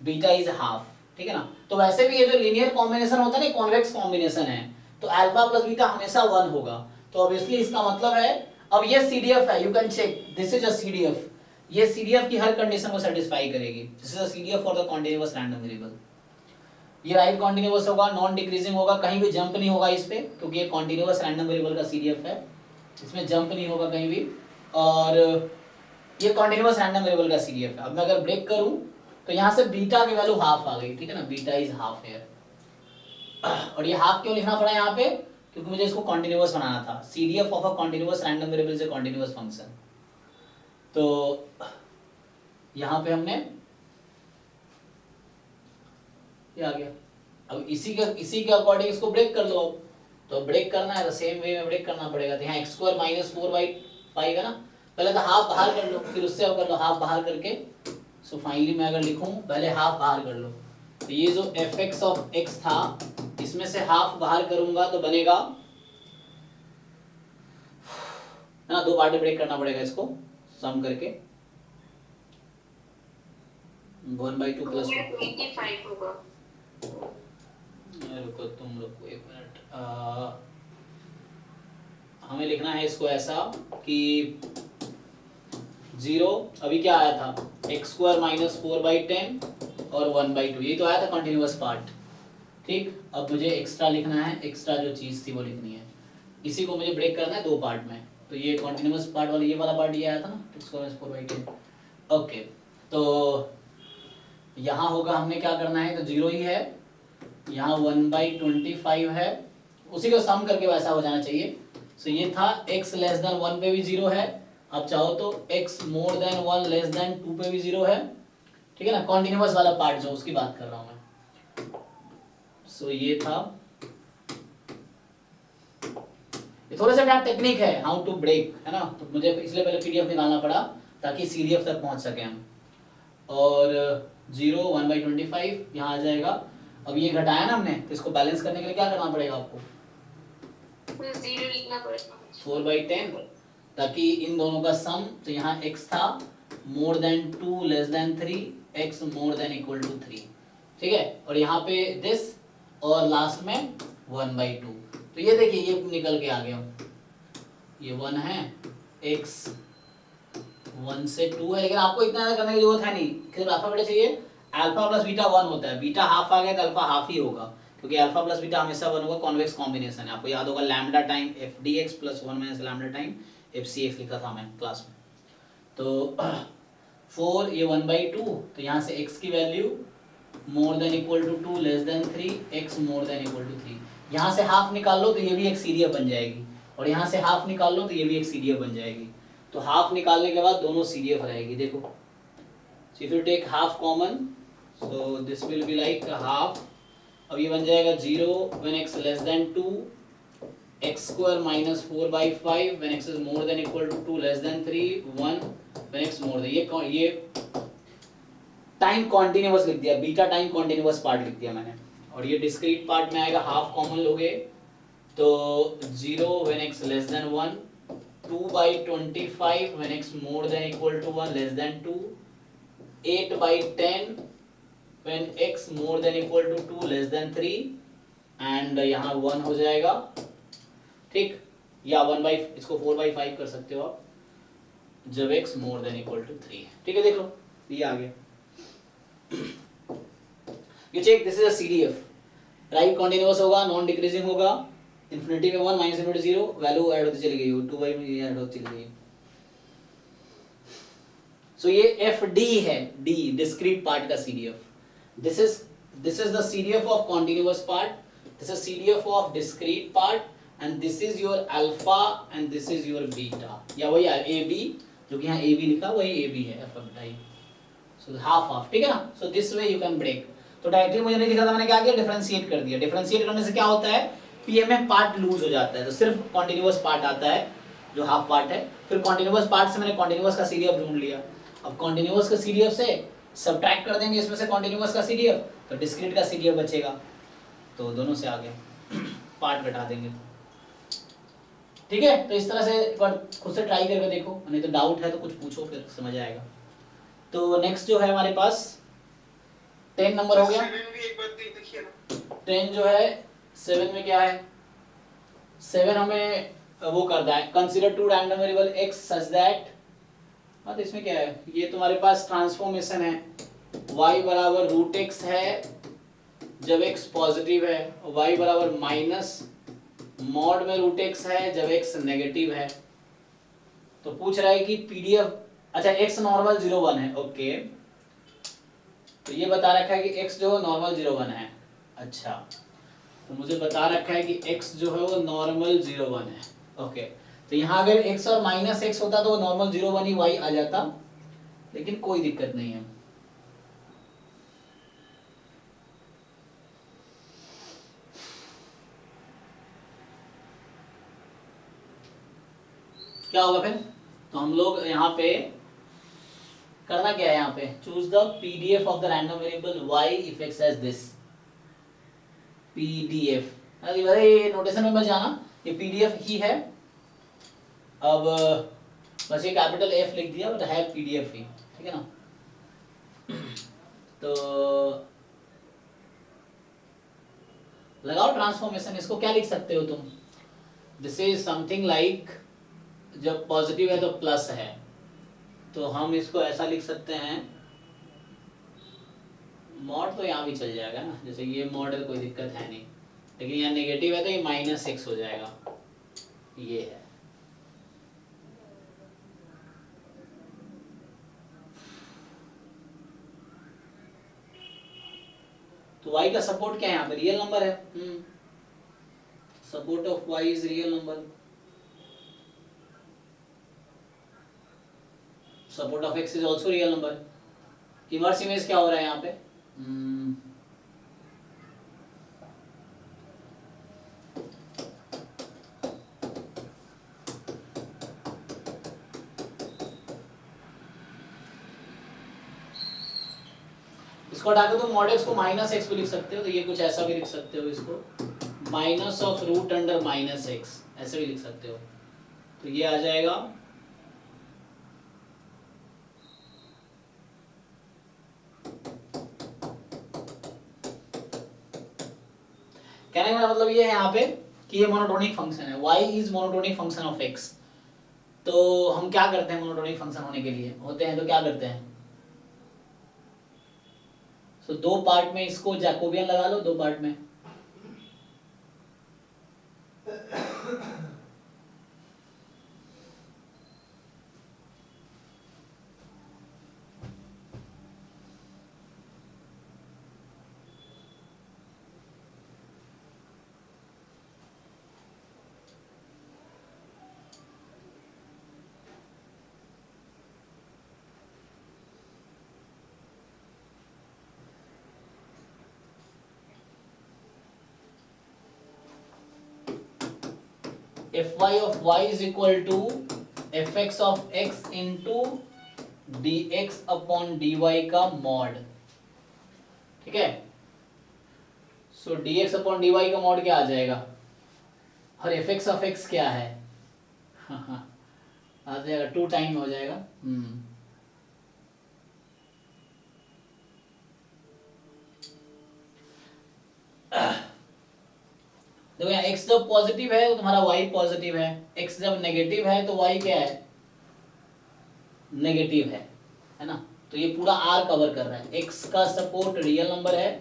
बीटा इज हाफ, ठीक है ना। तो वैसे भी ये जो लीनियर कॉम्बिनेशन होता है ना, कॉन्वेक्स कॉम्बिनेशन है, तो अल्फा प्लस बीटा हमेशा 1 होगा। तो ऑब्वियसली इसका मतलब है, अब ये सीडीएफ है, you can check, this is a CDF, ये सीडीएफ की हर कंडीशन को सेटिस्फाई करेगी। This is a CDF for the continuous random variable. ये राइट कॉन्टिन्यूअस होगा, नॉन डिक्रीजिंग होगा, कहीं भी जंप नहीं होगा इस पे, क्योंकि ये कॉन्टिन्यूअस रैंडम वेरिएबल का सीडीएफ है, इसमें जंप नहीं होगा कहीं भी, और ये कॉन्टिन्यूअस रैंडम वेरिएबल का सीडीएफ है। अब मैं अगर ब्रेक करूं तो यहाँ से बीटा की वैल्यू हाफ आ गई, ठीक है ना, बीटा इज हाफ हियर। और ये हाफ क्यों लिखना पड़ा यहाँ पे, क्योंकि मुझे इसको कॉन्टिन्यूअस बनाना था, CDF of a continuous random variable is a continuous function. तो यहाँ पे हमने ये आ गया। अब इसी के अकॉर्डिंग इसको ब्रेक कर लो। तो ब्रेक करना है तो सेम वे में ब्रेक करना पड़ेगा। तो यहाँ x स्क्वायर माइनस 4/5 है ना, पहले तो हाफ बाहर कर लो, फिर उससे कर लो हाफ बाहर करके। सो फाइनली मैं अगर लिखूं, पहले हाफ बाहर कर लो, तो ये जो fx ऑफ x था, इसमें से हाफ बाहर करूंगा तो बनेगा, है ना, 2 पार्ट ब्रेक करना पड़ेगा इसको सम करके, 1/2 प्लस 25 होगा। रुको, तुम रुको 1 मिनट, हमें लिखना है इसको ऐसा कि 0, अभी क्या आया था, x स्क्वायर माइनस 4/10 और 1/2, ये तो आया था कंटिन्यूअस पार्ट, ठीक, अब मुझे एक्स्ट्रा लिखना है, एक्स्ट्रा जो चीज़ थी वो लिखनी है, इसी को मुझे ब्रेक करना है दो पार्ट में। तो ये कॉन्टिन्यूस पार्ट वाला, ये वाला पार्ट ये आया था ना, इसको 4/10। ओके, तो यहाँ होगा, हमने क्या करना है, तो 0 ही है, यहाँ 1/25 है, उसी को सम करके वैसा हो जाना चाहिए। सो ये था x लेस देन 1 पे भी 0 है, अब चाहो तो x more then 1 less than 2 पे भी 0 है, ठीक है ना, कॉन्टिन्यूस वाला पार्ट जो, उसकी बात कर रहा हूँ मैं। सो ये था, ये थोड़ा सा क्या टेक्निक है, हाउ टू ब्रेक, है ना, तो मुझे इसलिए पहले पीडीएफ निकालना पड़ा ताकि सीडीएफ तक पहुंच सके हम। और 0 1/25 यहाँ आ जाएगा। अब ये घटाया ना हमने, तो इसको बैलेंस करने के लिए क्या करना पड़ेगा आपको, 0 लिखना पड़ेगा 4/10, ताकि इन दोनों का सम, तो यहाँ x था more than 2 less than 3, x more than equal to 3, ठीक है, और यहाँ पे दिस, और लास्ट में 1/2। तो ये देखिए, ये निकल के आ गया, ये 1 है, x 1 से 2 है, लेकिन आपको इतना करने की जरूरत है नहीं, सिर्फ अल्फा बीटा चाहिए। अल्फा प्लस बीटा 1 होता है, बीटा हाफ आ गया तो अल्फा हाफ ही होगा, क्योंकि अल्फा प्लस बीटा हमेशा 1 होगा, कॉन्वेक्स कॉम्बिनेशन है, आपको याद होगा lambda time f d x plus 1 minus lambda time f c x लिखा था मैं क्लास में। तो 4 ये 1/2, तो यहाँ से x की value more than equal to 2 less than 3, x more than equal to 3, यहाँ से हाफ निकाल लो तो ये भी एक सीरीएफ बन जाएगी, और यहाँ से हाफ निकाल लो तो ये भी एक सीरीएफ बन जाएगी। तो हाफ निकालने के बाद दोनों सीरीएफ रहेगी, देखो, so if you take half common, so this will be like half, अब ये बन जाएगा 0 when x less than 2, x square minus 4/5 when x is more than equal to 2 less than 3, 1 when x more than, ये time continuous लिख दिया, beta time continuous part लिख दिया मैंने, और ये डिस्क्रीट पार्ट में आएगा, हाफ कॉमन लोगे तो 0 when x less than 1, 2/25 when x more than equal to 1 less than 2, 8/10 when x more than equal to 2 less than 3, and यहाँ 1 हो जाएगा, ठीक, या इसको 4/5 कर सकते हो आप, जब x more than equal to 3, ठीक है, देख लो ये आ गया। You check, this is a CDF, right continuous होगा, नॉन डिक्रीजिंग होगा, इन्फिनिटी में 1 माइनस इन्फिनिटी 0, वैल्यू ऐड होती चली गई, 2 में ऐड होती चली गई। सो ये FD है, D डिस्क्रीट पार्ट का CDF, this is the CDF of continuous part, this is CDF of discrete part, and this is your alpha and this is your beta, या वही AB, जो कि यहाँ AB लिखा वही AB है, FD, so half half, ठीक है ना, so this way you can break। तो डायरेक्टली मुझे नहीं दिखा था, मैंने क्या किया, डिफरेंशिएट कर दिया, डिफरेंशिएट करने से क्या होता है, पीएमएफ पार्ट लूज हो जाता है, तो सिर्फ कॉन्टिन्यूअस पार्ट आता है जो हाफ पार्ट है, फिर कॉन्टिन्यूअस पार्ट से मैंने कॉन्टिन्यूअस का सीडीएफ ढूंढ लिया, अब कॉन्टिन्यूअस का सीडीएफ से सब्ट्रैक्ट कर देंगे इसमें से कॉन्टिन्यूअस का सीडीएफ, तो डिस्क्रीट का सीडीएफ बचेगा, तो दोनों से आ गया, पार्ट घटा देंगे, ठीक है। तो इस तरह से एक बार खुद से ट्राई करके देखो, नहीं तो डाउट है तो कुछ पूछो, फिर समझ आएगा। तो नेक्स्ट जो है हमारे पास 10 नंबर हो गया, 10 जो है 7 में क्या है, 7 हमें वो करना है, consider to random variable x such that, मतलब इसमें क्या है, ये तुम्हारे पास ट्रांसफॉर्मेशन है, y बराबर √x है जब x पॉजिटिव है, y बराबर माइनस मॉड में √x है जब x नेगेटिव है। तो पूछ रहा है कि पीडीएफ, अच्छा x नॉर्मल 0 1 है, ओके, तो ये बता रखा है कि x जो नॉर्मल 0 1 है, अच्छा, तो मुझे बता रखा है कि x जो है वो नॉर्मल 0 1 है, ओके, तो यहाँ अगर x और माइनस x होता तो वो नॉर्मल 0 1 ही y आ जाता, लेकिन कोई दिक्कत नहीं है। क्या होगा फिर, तो हम लोग यहाँ पे करना क्या है, यहाँ पे choose the PDF of the random variable y if x as this PDF, अरे नोटेशन में मत जाना, ये पीडीएफ ही है, अब बस ये कैपिटल F लिख दिया, बट है पीडीएफ ही, ठीक है ना। तो लगाओ ट्रांसफॉर्मेशन, इसको क्या लिख सकते हो तुम, दिस इज समथिंग लाइक, जब पॉजिटिव है तो प्लस है, तो हम इसको ऐसा लिख सकते हैं मॉड तो यहाँ भी चल जाएगा ना, जैसे ये मॉड है तो कोई दिक्कत है नहीं, लेकिन यहाँ नेगेटिव है तो ये -x हो जाएगा, ये है। तो y का सपोर्ट क्या है यहाँ पे, रियल नंबर है। Support of y is real number, support of x is also real number. Inverse image क्या हो रहा है यहाँ पे, इसको हटा के तुम मॉड x को -x भी लिख सकते हो, तो ये कुछ ऐसा भी लिख सकते हो, इसको -√x ऐसे भी लिख सकते हो, तो ये आ जाएगा कहने का मतलब ये है यहाँ पे कि ये मोनोटोनिक फंक्शन है, y is monotonic function of x। तो हम क्या करते हैं मोनोटोनिक फंक्शन होने के लिए, होते हैं तो क्या करते हैं, तो दो पार्ट में इसको जैकोबियन लगा लो, दो पार्ट में। fy of y is equal to fx of x into dx upon dy का मॉड, ठीक है। सो dx अपॉन dy का मॉड क्या आ जाएगा, और fx of x क्या है, आ जाएगा 2 टाइम हो जाएगा। देखो यहाँ x जब पॉजिटिव है तो तुम्हारा y पॉजिटिव है, x जब नेगेटिव है तो y क्या है, नेगेटिव है ना। तो ये पूरा r कवर कर रहा है, x का सपोर्ट रियल नंबर है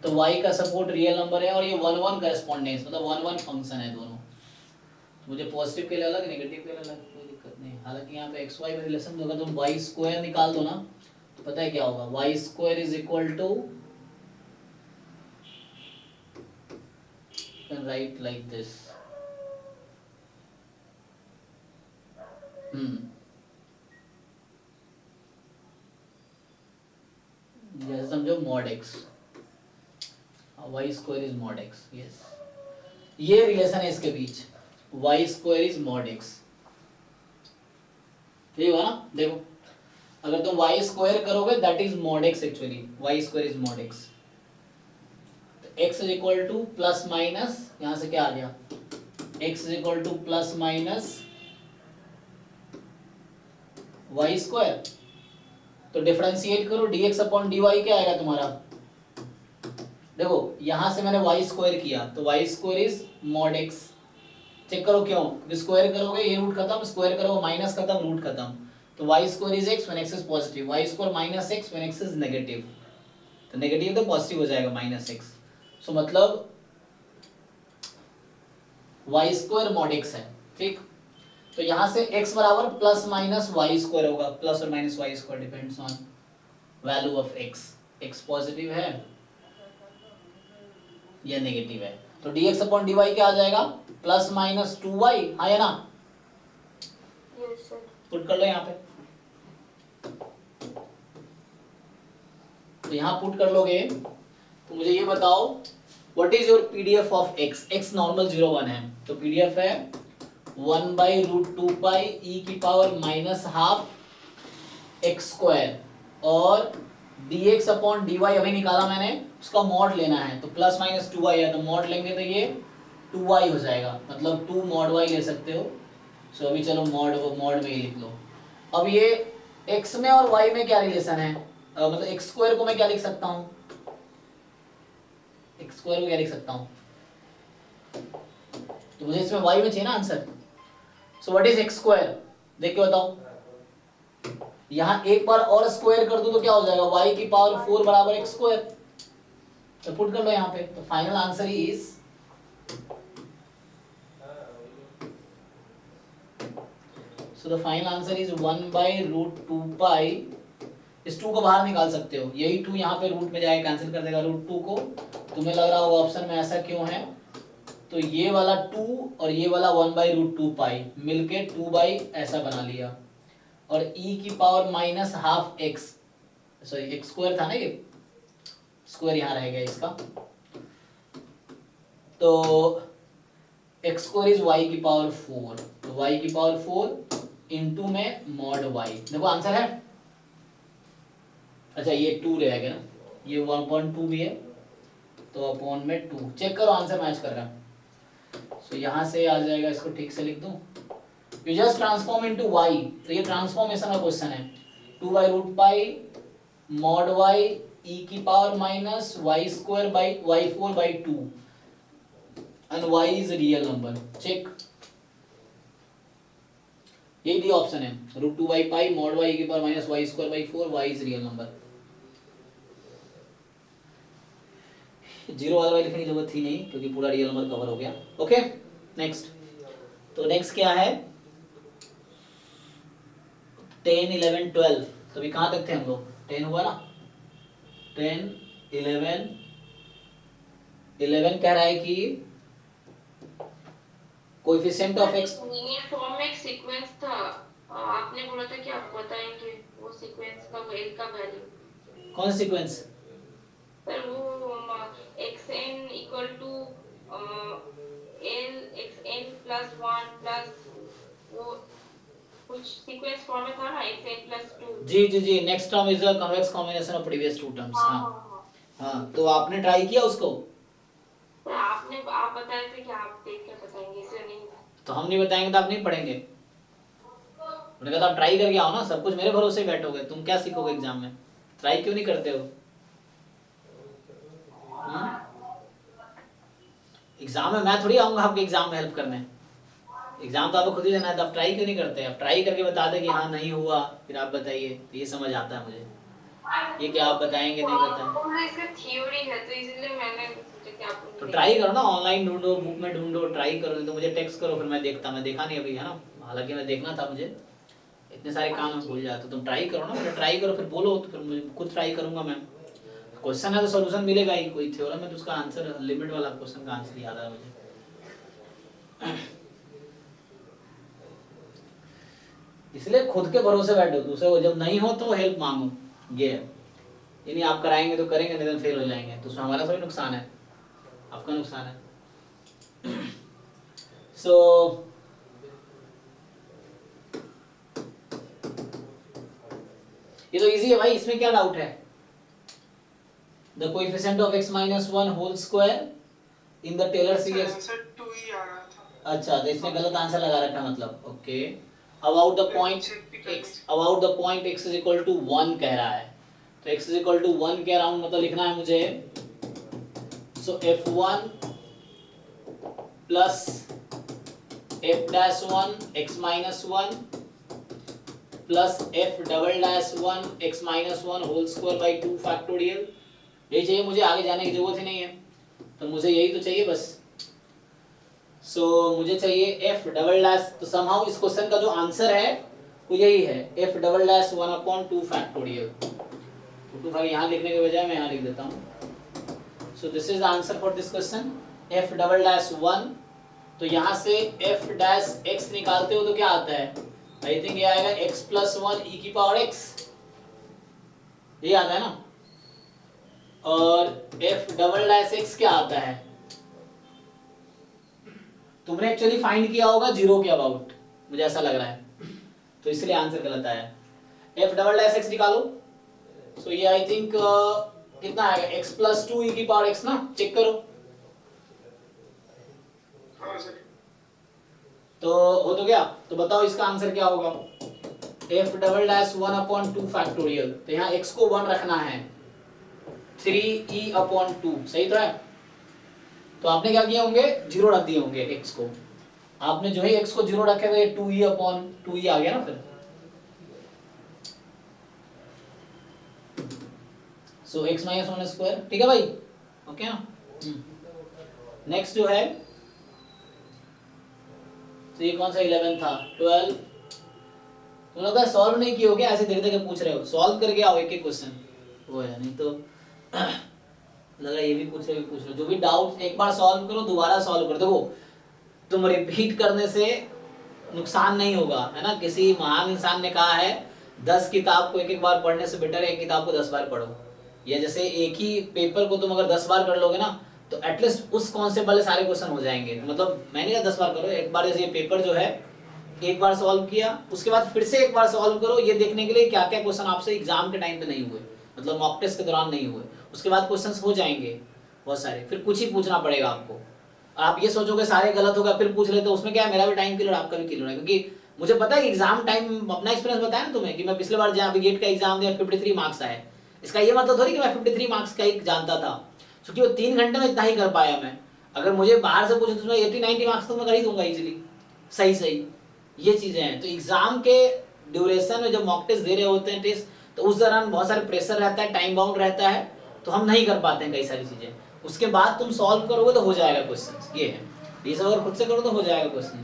तो y का सपोर्ट रियल नंबर है, और ये 1-1 करेस्पॉन्डेंस मतलब 1-1 फंक्शन है दोनों। तो मुझे पॉजिटिव के लिए अलग, नेगेटिव के लिए अलग, कोई दिक्कत नहीं। हालांकि यहाँ पे xy में रिलेशन होगा, तुम y स्क्वायर निकाल दो ना तो पता है क्या होगा, y square is equal to, can write like this, जैसे समझो mod x, y square is mod x, yes ये रिलेशन है इसके बीच, y square is mod x, ठीक हुआ ना। देखो अगर तुम y स्क्वायर करोगे that is mod x, actually y square is mod x, x is equal to plus minus, यहां से क्या आ गया, x is equal to plus minus y square, तो डिफरेंशिएट करो dx अपॉन dy क्या आएगा तुम्हारा, देखो यहां से मैंने y स्क्वायर किया तो y square is mod x, check करो क्यों, स्क्वायर करोगे ये रूट खत्म, स्क्वायर करोगे माइनस खत्म, रूट खत्म, तो y square is x when x is positive, y square minus x when x is negative, तो नेगेटिव तो पॉजिटिव हो जाएगा -x, सो मतलब y स्क्वायर मॉड x है, ठीक। तो यहां से x बराबर प्लस माइनस वाई स्क्वायर होगा, प्लस और minus y square depends on value of x, x positive है या नेगेटिव है, तो dx अपॉन dy क्या आ जाएगा, प्लस माइनस 2y, हाँ या ना, यस सर। पुट कर लो यहाँ पे, तो यहाँ पुट कर लोगे तो मुझे ये बताओ what is your PDF of x, x normal 0-1 है, तो पीडीएफ है 1/√2 पाई e की पावर -12 x स्क्वायर, और dx अपॉन dy अभी निकाला मैंने, उसका मॉड लेना है, तो प्लस माइनस 2y है तो मॉड लेंगे तो ये 2y हो जाएगा, मतलब 2 मॉड y ले सकते हो। सो अभी चलो मॉड में ही लिख लो। अब ये x में और y में क्या रिलेशन है, मतलब x स्क्वायर को मैं क्या लिख सकता हूँ, x स्क्वायर को क्या लिख सकता हूँ, तो मुझे इसमें y में चाहिए ना answer, so what is x square, देख के बताओ, यहाँ एक बार और स्क्वायर कर दो तो क्या हो जाएगा, y की पावर 4 बराबर x स्क्वायर। तो पुट कर लो यहाँ पे, तो final answer is so the final answer is 1/√2 पाई। इस 2 को बाहर निकाल सकते हो, यही 2 यहाँ पे रूट में जाएगा, कैंसिल कर देगा √2 को। तुम्हें लग रहा होगा ऑप्शन में ऐसा क्यों है, तो ये वाला 2 और ये वाला 1/√2 पाई मिलके 2 ऐसा बना लिया, और e की power minus half x, sorry x square था ना, ये स्क्वायर यहाँ रह गया इसका, तो x स्क्वायर इज y की पावर 4, तो y की पावर 4 इंटू में मॉड y। देखो आंसर है, अच्छा ये 2 रहेगा ना, ये 1.2 भी है, तो अपॉन में 2, चेक करो आंसर मैच कर रहा है। सो यहाँ से आ जाएगा, इसको ठीक से लिख दूं, you just transform into y, तो ये ट्रांसफॉर्मेशन का क्वेश्चन है। 2/√π मॉड y e की power minus y square by y4/2 and y is real number, check. यही दी ऑप्शन है, √2/π मॉड y e की power minus y square by 4, y is real number. Zero वाला लिखने की जरूरत थी नहीं, क्योंकि पूरा रियल नंबर कवर हो गया। ओके नेक्स्ट, तो नेक्स्ट क्या है, 10, 11, 12, तो अभी कहाँ तक थे हम लोग, 10 हुआ ना, 10, 11, 11 कह रहा है कि coefficient of x, linear form में एक सीक्वेंस था, आपने बोला था कि आप बताएंगे वो सीक्वेंस का एल का वैल्यू। कौन सा सीक्वेंस, सर वो xn equal to l xn plus 1 plus वो कुछ सीक्वेंस फॉर्म में था ना, xn + 2। जी जी जी, next term is a convex combination of previous two terms. हाँ हाँ, तो आपने ट्राई किया उसको, तो आप बताए थे कि आप देख के बताएंगे, इसलिए नहीं। तो हम नहीं बताएंगे तो आप नहीं पढ़ेंगे, उन्होंने कहा था आप ट्राई करके आओ ना, सब कुछ मेरे भरोसे बैठोगे, तुम क्या सीखोगे एग्जाम में, ट्राई क्यों नहीं करते हो। एग्जाम में मैं थोड़ी आऊंगा आपके एग्जाम में हेल्प करने, एग्जाम तो आपको खुद ही देना है, तो आप ट्राई क्यों नहीं करते, आप ट्राई करके बता दे कि हाँ नहीं हुआ, फिर आप बताइए, तो ये समझ आता है मुझे, ये क्या आप बताएंगे नहीं बताएंगे, इसका थ्योरी है तो इसलिए मैंने सोचा कि आप तो ट्राई करो ना, ऑनलाइन ढूंढो, बुक में ढूंढो, ट्राई करो, तो मुझे टेक्स्ट करो, फिर मैं देखता, मैं देखा नहीं अभी है ना, हालांकि मैं देखना था, मुझे इतने सारे काम में भूल जाता, तुम ट्राई करो ना, मुझे ट्राई करो, फिर बोलो, तो फिर मुझे खुद ट्राई करूंगा मैं, क्वेश्चन है तो सॉल्यूशन मिलेगा ही, कोई थ्योरम है तो उसका आंसर, लिमिट वाला क्वेश्चन का आंसर याद है मुझे। इसलिए खुद के भरोसे बैठो, दूसरे को जब नहीं हो तो हेल्प मांगो, ये है, यानी आप कराएंगे तो करेंगे, नहीं तो फेल हो जाएंगे, तो उसमें हमारा थोड़ी नुकसान है, आपका नुकसान है। सो ये तो इजी है भाई, इसमें क्या डाउट है, the coefficient of x - 1 whole square in the Taylor series, answer 2 ही आ रहा था। अच्छा तो इसमें गलत आंसर लगा रखा मतलब, okay. About the point x is equal to 1 कह रहा है, तो x इज इक्वल टू 1 कह रहा हूं, मतलब लिखना है मुझे, so f1 plus f-1 x - 1 plus f"1 x - 1 whole square by 2 factorial, यही चाहिए मुझे, आगे जाने की जरूरत ही नहीं है, तो मुझे यही तो चाहिए बस। सो मुझे चाहिए f', तो समहाउ इस क्वेश्चन का जो आंसर है वो यही है, f'(1/2 फैक्टोरियल, तो 2 यहाँ लिखने के बजाय मैं यहाँ लिख देता हूँ। So this is the answer for this question, f'(1), तो यहाँ से f' निकालते हो तो क्या आता है, आई थिंक ये आएगा x + 1 e की पावर x, ये आता है ना, और f'(x) क्या आता है, तुमने एक्चुअली फाइंड किया होगा 0 के अबाउट, मुझे ऐसा लग रहा है, तो इसलिए आंसर गलत आया, f'(x) निकालो, सो ये आई थिंक कितना आएगा, x + 2 e की पावर x ना, चेक करो, हाँ सर, तो हो तो गया, तो बताओ इसका आंसर क्या होगा, f'(1/2 फैक्टोरियल, तो यहाँ x को 1 रखना है, 3e/2, सही तो है, तो आपने क्या किए होंगे, 0 रख दिए होंगे x को, आपने जो ही x को 0 रखे हुए 2e/2 आ गया ना, फिर सो x माइनस वन स्क्वायर, ठीक है भाई, ओके ना। नेक्स्ट जो है, तो ये कौन सा 11 था, 12, तुम लगता है सॉल्व नहीं किए हो क्या, ऐसे देख देख के पूछ रहे हो, सॉल्व करके आओ एक एक क्वेश्चन, वो है, नहीं तो लग रहा है ये भी पूछ रहे हो, जो भी डाउट एक बार सॉल्व करो, दोबारा सॉल्व करो। देखो तुम रिपीट करने से नुकसान नहीं होगा, है ना, किसी महान इंसान ने कहा है 10 किताब को एक एक बार पढ़ने से बेटर है एक किताब को 10 बार पढ़ो। या जैसे एक ही पेपर को तुम अगर 10 बार कर लोगे ना, तो एटलीस्ट उस कॉन्सेप्ट वाले सारे क्वेश्चन हो जाएंगे। मतलब मैंने कहा 10 बार करो, एक बार जैसे ये पेपर जो है एक बार सॉल्व किया, उसके बाद फिर से एक बार सॉल्व करो, ये देखने के लिए क्या क्या क्वेश्चन आपसे एग्जाम के टाइम पे नहीं हुए, मतलब मॉक टेस्ट के दौरान नहीं हुए, उसके बाद क्वेश्चंस हो जाएंगे बहुत सारे, फिर कुछ ही पूछना पड़ेगा आपको। आप ये सोचोगे सारे गलत होगा फिर पूछ लेते, उसमें क्या है, मेरा भी टाइम क्लियर, आपका भी क्लियर है, क्योंकि मुझे पता है एग्जाम टाइम, अपना एक्सपीरियंस बताया ना तुम्हें कि मैं पिछले बार जहाँ गेट का एग्जाम दिया 53 मार्क्स आए। इसका ये मतलब थोड़ी कि मैं 53 मार्क्स का ही जानता था, क्योंकि वो 3 घंटे में इतना ही कर पाया मैं। अगर मुझे बाहर से पूछे तो मैं 80-90 मार्क्स तो मैं कर ही दूंगा इजीली, सही सही। ये चीजें हैं, तो एग्जाम के ड्यूरेशन में जब मॉक टेस्ट दे रहे होते हैं टेस्ट, तो उस दौरान बहुत सारे प्रेशर रहता है, टाइम बाउंड रहता है, तो हम नहीं कर पाते हैं कई सारी चीजें। उसके बाद तुम सॉल्व करोगे तो हो जाएगा क्वेश्चन, ये है, ये सब अगर खुद से करो तो हो जाएगा क्वेश्चन।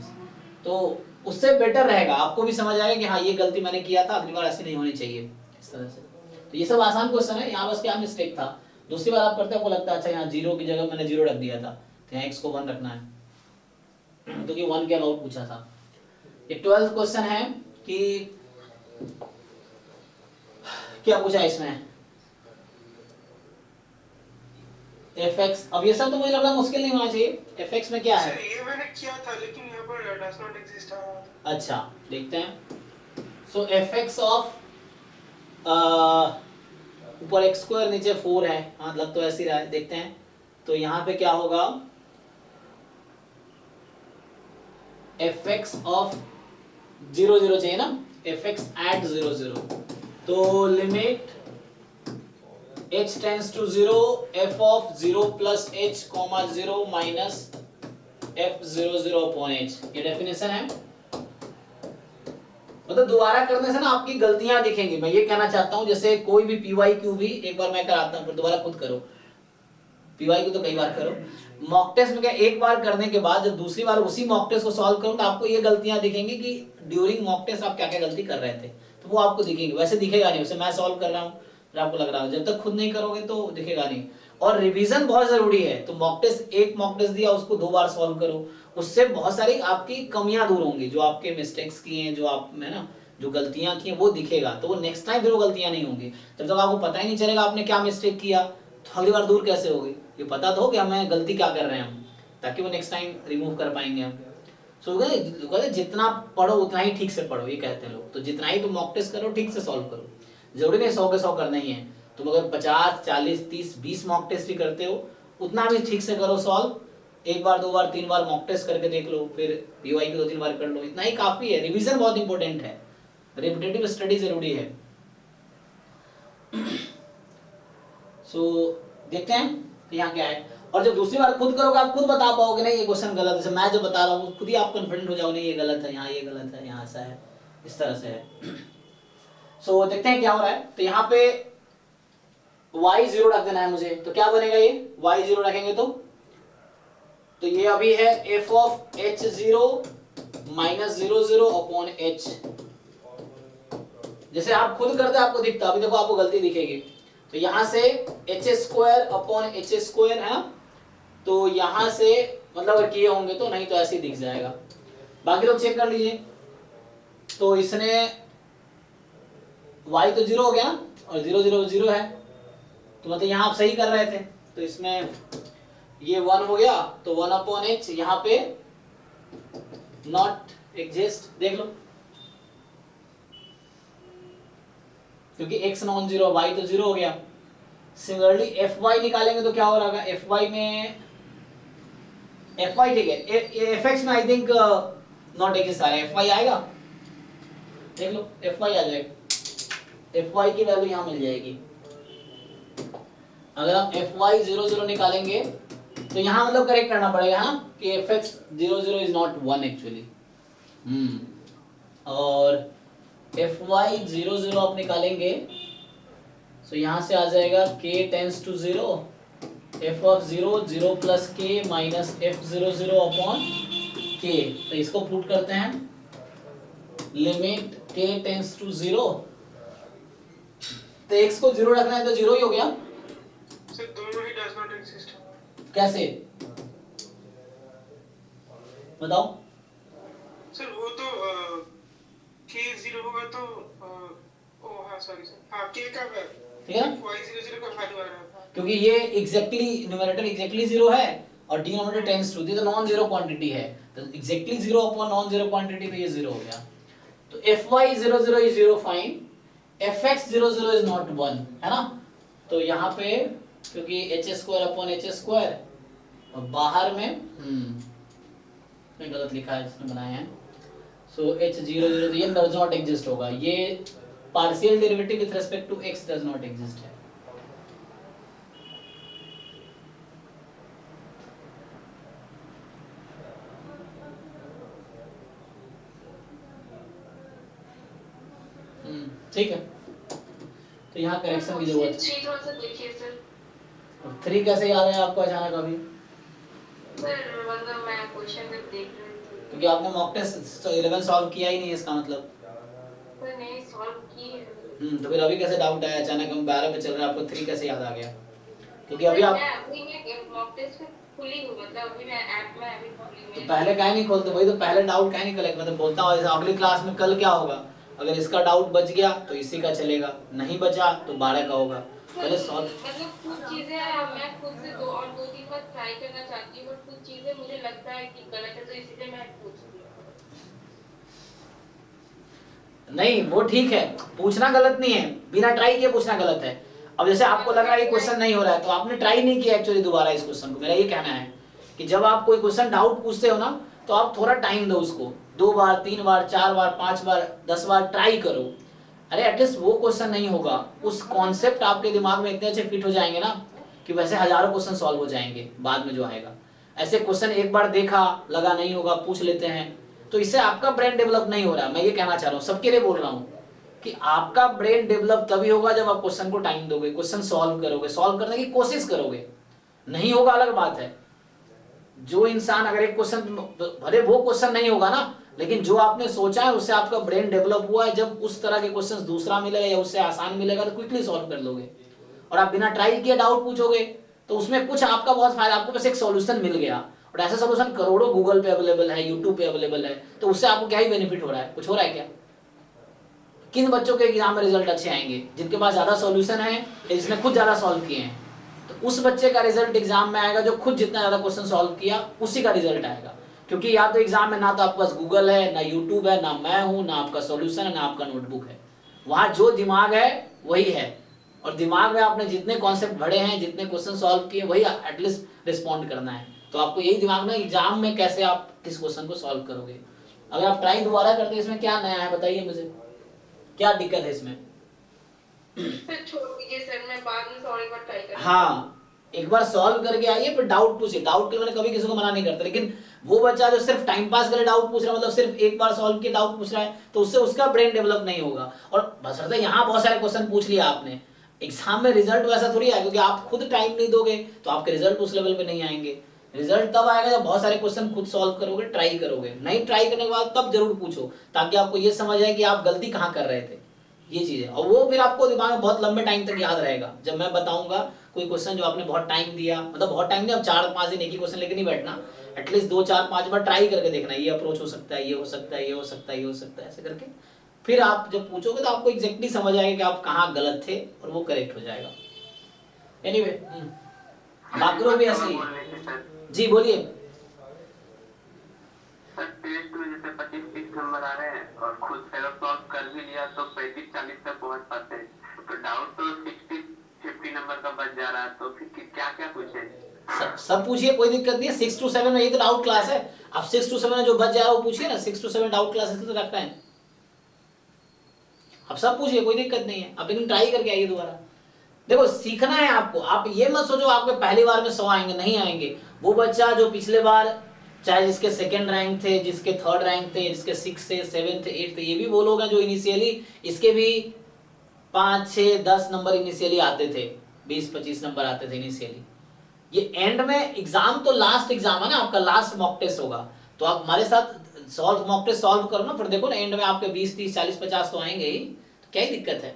तो उससे बेटर रहेगा, आपको भी समझ आएगा कि हाँ ये गलती मैंने किया था, अगली बार ऐसी नहीं होनी चाहिए, इस तरह से। तो ये सब आसान क्वेश्चन है, यहाँ बस क्या मिस्टेक था, दूसरी बार आप करते हो आपको लगता है अच्छा यहाँ 0 की जगह मैंने 0 रख दिया था, तो यहाँ x को 1 रखना है, क्योंकि 1 के अबाउट पूछा था। ये 12th क्वेश्चन है कि क्या पूछा इसमें, fx, अब ये सब तो मुझे लग रहा है मुश्किल नहीं होना चाहिए, fx में क्या है, सर ये मैंने किया था लेकिन यहाँ पर डज नॉट एग्जिस्ट है। अच्छा देखते हैं। सो fx ऑफ ऊपर एक्स स्क्वायर नीचे 4 है, हाँ लग तो ऐसे ही रहा है, देखते हैं। तो यहाँ पे क्या होगा, fx ऑफ 0 0 चाहिए ना, fx एट 0 0, तो limit h tends to 0 f of 0 plus h comma 0 minus f 0 0 upon h, ये डेफिनेशन है। मतलब दोबारा करने से ना आपकी गलतियां दिखेंगी, मैं ये कहना चाहता हूं, जैसे कोई भी PYQ भी एक बार मैं कराता हूं, फिर दोबारा खुद करो, PYQ तो कई बार करो, मॉक टेस्ट में क्या एक बार करने के बाद जब दूसरी बार उसी मॉक टेस्ट को सॉल्व करूं तो आपको ये गलतियां दिखेंगी कि ड्यूरिंग मॉक टेस्ट आप क्या क्या गलती कर रहे थे, तो वो आपको दिखेंगे, वैसे दिखेगा नहीं, वैसे मैं सॉल्व कर रहा हूं फिर आपको लग रहा है, जब तक खुद नहीं करोगे तो दिखेगा नहीं। और रिवीजन बहुत जरूरी है, तो मॉक टेस्ट, एक मॉक टेस्ट दिया उसको 2 बार सॉल्व करो, उससे बहुत सारी आपकी कमियां दूर होंगी, जो आपके मिस्टेक्स किए हैं, जो आप में ना जो गलतियां की हैं वो दिखेगा, तो वो नेक्स्ट टाइम फिर वो गलतियां नहीं होंगी। जब तक आपको पता ही नहीं चलेगा आपने क्या मिस्टेक किया, तो अगली बार दूर कैसे होगी, ये पता तो हो कि हमें गलती क्या कर रहे हैं हम, ताकि वो नेक्स्ट टाइम रिमूव कर पाएंगे हम। सो कहते जितना पढ़ो उतना ही ठीक से पढ़ो, ये कहते हैं लोग, तो जितना ही तुम मॉक टेस्ट करो ठीक से सॉल्व करो, जरूरी नहीं 100 के 100 करना ही है, तुम अगर 50 40 30 20 मॉक टेस्ट भी करते हो उतना भी ठीक से करो सॉल्व, 1 बार 2 बार 3 बार मॉक टेस्ट करके देख लो, फिर PY की 2-3 बार कर लो, इतना ही काफी है। रिवीजन बहुत इंपॉर्टेंट है, रिपीटेटिव स्टडी जरूरी है। सो देखते हैं यहाँ क्या है, और जब दूसरी बार खुद करोगे आप खुद बता पाओगे नहीं ये क्वेश्चन गलत है, जैसे मैं जो बता रहा हूँ खुद ही आप कॉन्फिडेंट हो जाओगे नहीं ये गलत है, यहाँ ये गलत है, यहाँ ऐसा है, इस तरह से है। सो देखते हैं क्या हो रहा है, तो यहाँ पे y 0 रख देना है मुझे, तो क्या बनेगा ये y 0 रखेंगे तो ये अभी है f of h 0 minus 0 0 upon h, जैसे आप खुद करते आपको दिखता, अभी देखो आपको गलती दिखेगी, तो यहां से h square upon h square है, तो यहां से मतलब अगर किए होंगे तो, नहीं तो ऐसे ही दिख जाएगा, बाकी लोग चेक कर लीजिए। तो इसने y तो 0 हो गया और 0 0 0 है, तो मतलब यहाँ आप सही कर रहे थे, तो इसमें ये 1 हो गया, तो 1 अपॉन h, यहाँ पे नॉट एग्जिस्ट, देख लो, क्योंकि x नॉन जीरो, y तो 0 हो गया। सिमिलरली fy निकालेंगे तो क्या हो रहा है, fy में fy ठीक है, fx में आई थिंक नॉट एग्जिस्ट आ रहा है, fy आएगा, देख लो fy आ जाएगा, fy की वैल्यू यहाँ मिल जाएगी। अगर हम fy 0 0 निकालेंगे तो यहाँ मतलब करेक्ट करना पड़ेगा हाँ, कि fx 0 0 इज नॉट 1 एक्चुअली, और fy 0 0 आप निकालेंगे, सो यहाँ से आ जाएगा k tends to 0 f of 0 0 plus k minus f00 upon k। तो इसको पुट करते हैं, लिमिट k टेंस टू 0, तो x को 0 रखना है तो 0 ही हो गया। सर दोनों ही डज नॉट एग्जिस्ट। कैसे बताओ? सर वो तो k 0 होगा तो ओ हाँ सॉरी सर, हाँ k का ठीक है, y 00 का वैल्यू आ रहा है क्योंकि ये एग्जैक्टली न्यूमरेटर एग्जैक्टली 0 है और डिनोमिनेटर टेंस टू, तो नॉन जीरो क्वांटिटी है, तो exactly 0 upon non zero quantity, तो ये 0 हो गया। तो fy00 is 0 fine, fx00 is not 1, है ना। तो यहाँ पे क्योंकि h² अपॉन h² और बाहर में मैं गलत लिखा है, इसने बनाया है, सो h00 तो ये डज नॉट एग्जिस्ट होगा, ये partial derivative with respect to x does not exist है। ठीक है, तो यहाँ करेक्शन की जरूरत है। 3 थोड़ा सा देखिए सर। 3 कैसे याद है आपको अचानक अभी? सर मतलब मैं क्वेश्चन जब देख रही थी क्योंकि आपने मॉक टेस्ट 11 सॉल्व किया ही नहीं, इसका मतलब। सर नहीं सॉल्व की है। तो फिर अभी कैसे डाउट आया अचानक? हम 12 पे चल रहे हैं, आपको 3 कैसे याद आ गया? क्योंकि अभी आप मैं मॉक टेस्ट में खुली हूँ, मतलब अभी मैं ऐप में अभी खुली तो हूँ। पहले काहे नहीं खोलते? वही तो पहले डाउट काहे नहीं कलेक्ट, मतलब बोलता हूँ अगली क्लास में कल क्या होगा, अगर इसका डाउट बच गया तो इसी का चलेगा, नहीं बचा तो 12 का होगा। पहले सॉल्व, मतलब कुछ चीजें मैं खुद से 2-3 बार ट्राई करना चाहती हूँ, बट कुछ चीजें मुझे लगता है कि गलत है, तो इसीलिए मैं पूछ रही हूँ। नहीं वो ठीक है, पूछना गलत नहीं है, बिना ट्राई किए पूछना गलत है। अब जैसे आपको लग रहा है ये क्वेश्चन नहीं हो रहा है तो आपने ट्राई नहीं किया एक्चुअली दोबारा इस क्वेश्चन को। मेरा ये कहना है कि जब आप कोई क्वेश्चन डाउट पूछते हो ना, तो आप थोड़ा टाइम दो उसको, 2 बार 3 बार 4 बार 5 बार 10 बार ट्राई करो। अरे एटलीस्ट वो क्वेश्चन नहीं होगा, उस कॉन्सेप्ट आपके दिमाग में इतने अच्छे फिट हो जाएंगे ना कि वैसे हजारों क्वेश्चन सॉल्व हो जाएंगे बाद में जो आएगा। ऐसे क्वेश्चन एक बार देखा, लगा नहीं होगा, पूछ लेते हैं, तो इससे आपका ब्रेन डेवलप नहीं हो रहा। मैं ये कहना चाह रहा हूँ, सबके लिए बोल रहा हूँ कि आपका ब्रेन डेवलप तभी होगा जब आप क्वेश्चन को टाइम दोगे, क्वेश्चन सॉल्व करोगे, सॉल्व करने की कोशिश करोगे। नहीं होगा अलग बात है। जो इंसान अगर एक क्वेश्चन, भले वो क्वेश्चन नहीं होगा ना, लेकिन जो आपने सोचा है उससे आपका ब्रेन डेवलप हुआ है, जब उस तरह के क्वेश्चन दूसरा मिलेगा या उससे आसान मिलेगा तो क्विकली सॉल्व कर लोगे। और आप बिना ट्राई किए डाउट पूछोगे तो उसमें कुछ आपका बहुत फायदा, आपको बस एक सॉल्यूशन मिल गया, और ऐसा सॉल्यूशन करोड़ों गूगल पे अवेलेबल है, यूट्यूब पे अवेलेबल है, तो उससे आपको क्या ही बेनिफिट हो रहा है? कुछ हो रहा है क्या? किन बच्चों के एग्जाम में रिजल्ट अच्छे आएंगे? जिनके पास ज्यादा सॉल्यूशन है, जिसने खुद ज्यादा सॉल्व किए हैं, तो उस बच्चे का रिजल्ट एग्जाम में आएगा जो खुद जितना ज्यादा क्वेश्चन सॉल्व किया, उसी का रिजल्ट आएगा। क्योंकि या तो एग्जाम में ना तो आपके पास गूगल है, ना यूट्यूब है, ना मैं हूं, ना आपका सॉल्यूशन है, ना आपका नोटबुक है। वहां जो दिमाग है वही है, और दिमाग में आपने जितने कॉन्सेप्ट भरे हैं, जितने क्वेश्चन सॉल्व किए, वही एटलीस्ट रिस्पॉन्ड करना है। तो आपको यही दिमाग में एग्जाम में कैसे आप किस क्वेश्चन को सॉल्व करोगे। अगर आप ट्राई दोबारा करते हैं, इसमें क्या नया है बताइए मुझे, क्या दिक्कत है इसमें? फिर छोड़ दीजिए सर, मैं बाद में और एक बार ट्राई करूंगा। हाँ, एक बार सॉल्व करके आइए, फिर डाउट पूछिए। डाउट के लिए मैंने कभी किसी को मना नहीं करता, लेकिन वो बच्चा जो सिर्फ टाइम पास करे डाउट पूछ रहा है, मतलब सिर्फ एक बार सॉल्व किया डाउट पूछ रहा है, तो उससे उसका ब्रेन डेवलप नहीं होगा। और बशर्ते यहाँ बहुत सारे क्वेश्चन पूछ लिया आपने, एग्जाम में रिजल्ट वैसा थोड़ी आएगा, क्योंकि आप खुद टाइम नहीं दोगे तो आपके रिजल्ट उस लेवल पे नहीं आएंगे। रिजल्ट तब आएगा जब बहुत सारे क्वेश्चन खुद सॉल्व करोगे, ट्राई करोगे। नहीं ट्राई करने के बाद तब जरूर पूछो, ताकि आपको ये समझ आए कि आप गलती कहाँ कर रहे थे, ये चीज है। और वो फिर आपको दिमाग में बहुत लंबे टाइम तक याद रहेगा। जब मैं बताऊंगा कोई क्वेश्चन जो आपने बहुत टाइम दिया, मतलब बहुत टाइम नहीं, अब 4-5 दिन एक ही क्वेश्चन लेके नहीं बैठना, एटलीस्ट 2-4-5 बार ट्राई करके देखना, ये अप्रोच हो सकता है, ये हो सकता है, ये हो सकता है, ये हो सकता है, ऐसे करके फिर आप जब पूछोगे तो आपको एग्जैक्टली समझ आएगा कि आप कहाँ गलत थे और वो करेक्ट हो जाएगा। एनीवे माइक्रो भी ऐसे ही। जी बोलिए। सर टेस्ट में जैसे 25-30 नंबर आ रहे हैं और खुद से अगर सॉल्व कर भी लिया तो 35-40 तक पहुंच पाते हैं, तो डाउट तो 60-50 नंबर का बच जा रहा है, तो फिर क्या क्या पूछे? सब पूछिए, कोई दिक्कत नहीं है। 6 to 7 में यही तो डाउट क्लास है। अब 6 to 7 में जो बच जा रहा है वो पूछिए ना। 6 to 7 डाउट क्लासेस तो रखते हैं, अब सब पूछिए, कोई दिक्कत नहीं है। आप लेकिन ट्राई करके आइए दोबारा। देखो सीखना है आपको, आप ये मत सोचो आपके पहली बार में 100 आएंगे, नहीं आएंगे। वो बच्चा जो पिछले बार, चाहे जिसके 2nd रैंक थे, जिसके 3rd रैंक थे, जिसके 6th थे, 7th थे, 8th थे, ये भी वो लोग हैं जो इनिशियली इसके भी 5, 6, 10 नंबर इनिशियली आते थे, 20-25 नंबर आते थे इनिशियली। ये एंड में एग्जाम तो लास्ट एग्जाम है ना आपका, लास्ट मॉक टेस्ट होगा, तो आप हमारे साथ सॉल्व मॉक टेस्ट सॉल्व करो ना, फिर देखो ना एंड में आपके 20, 30, 40, 50 तो आएंगे ही, तो क्या ही दिक्कत है।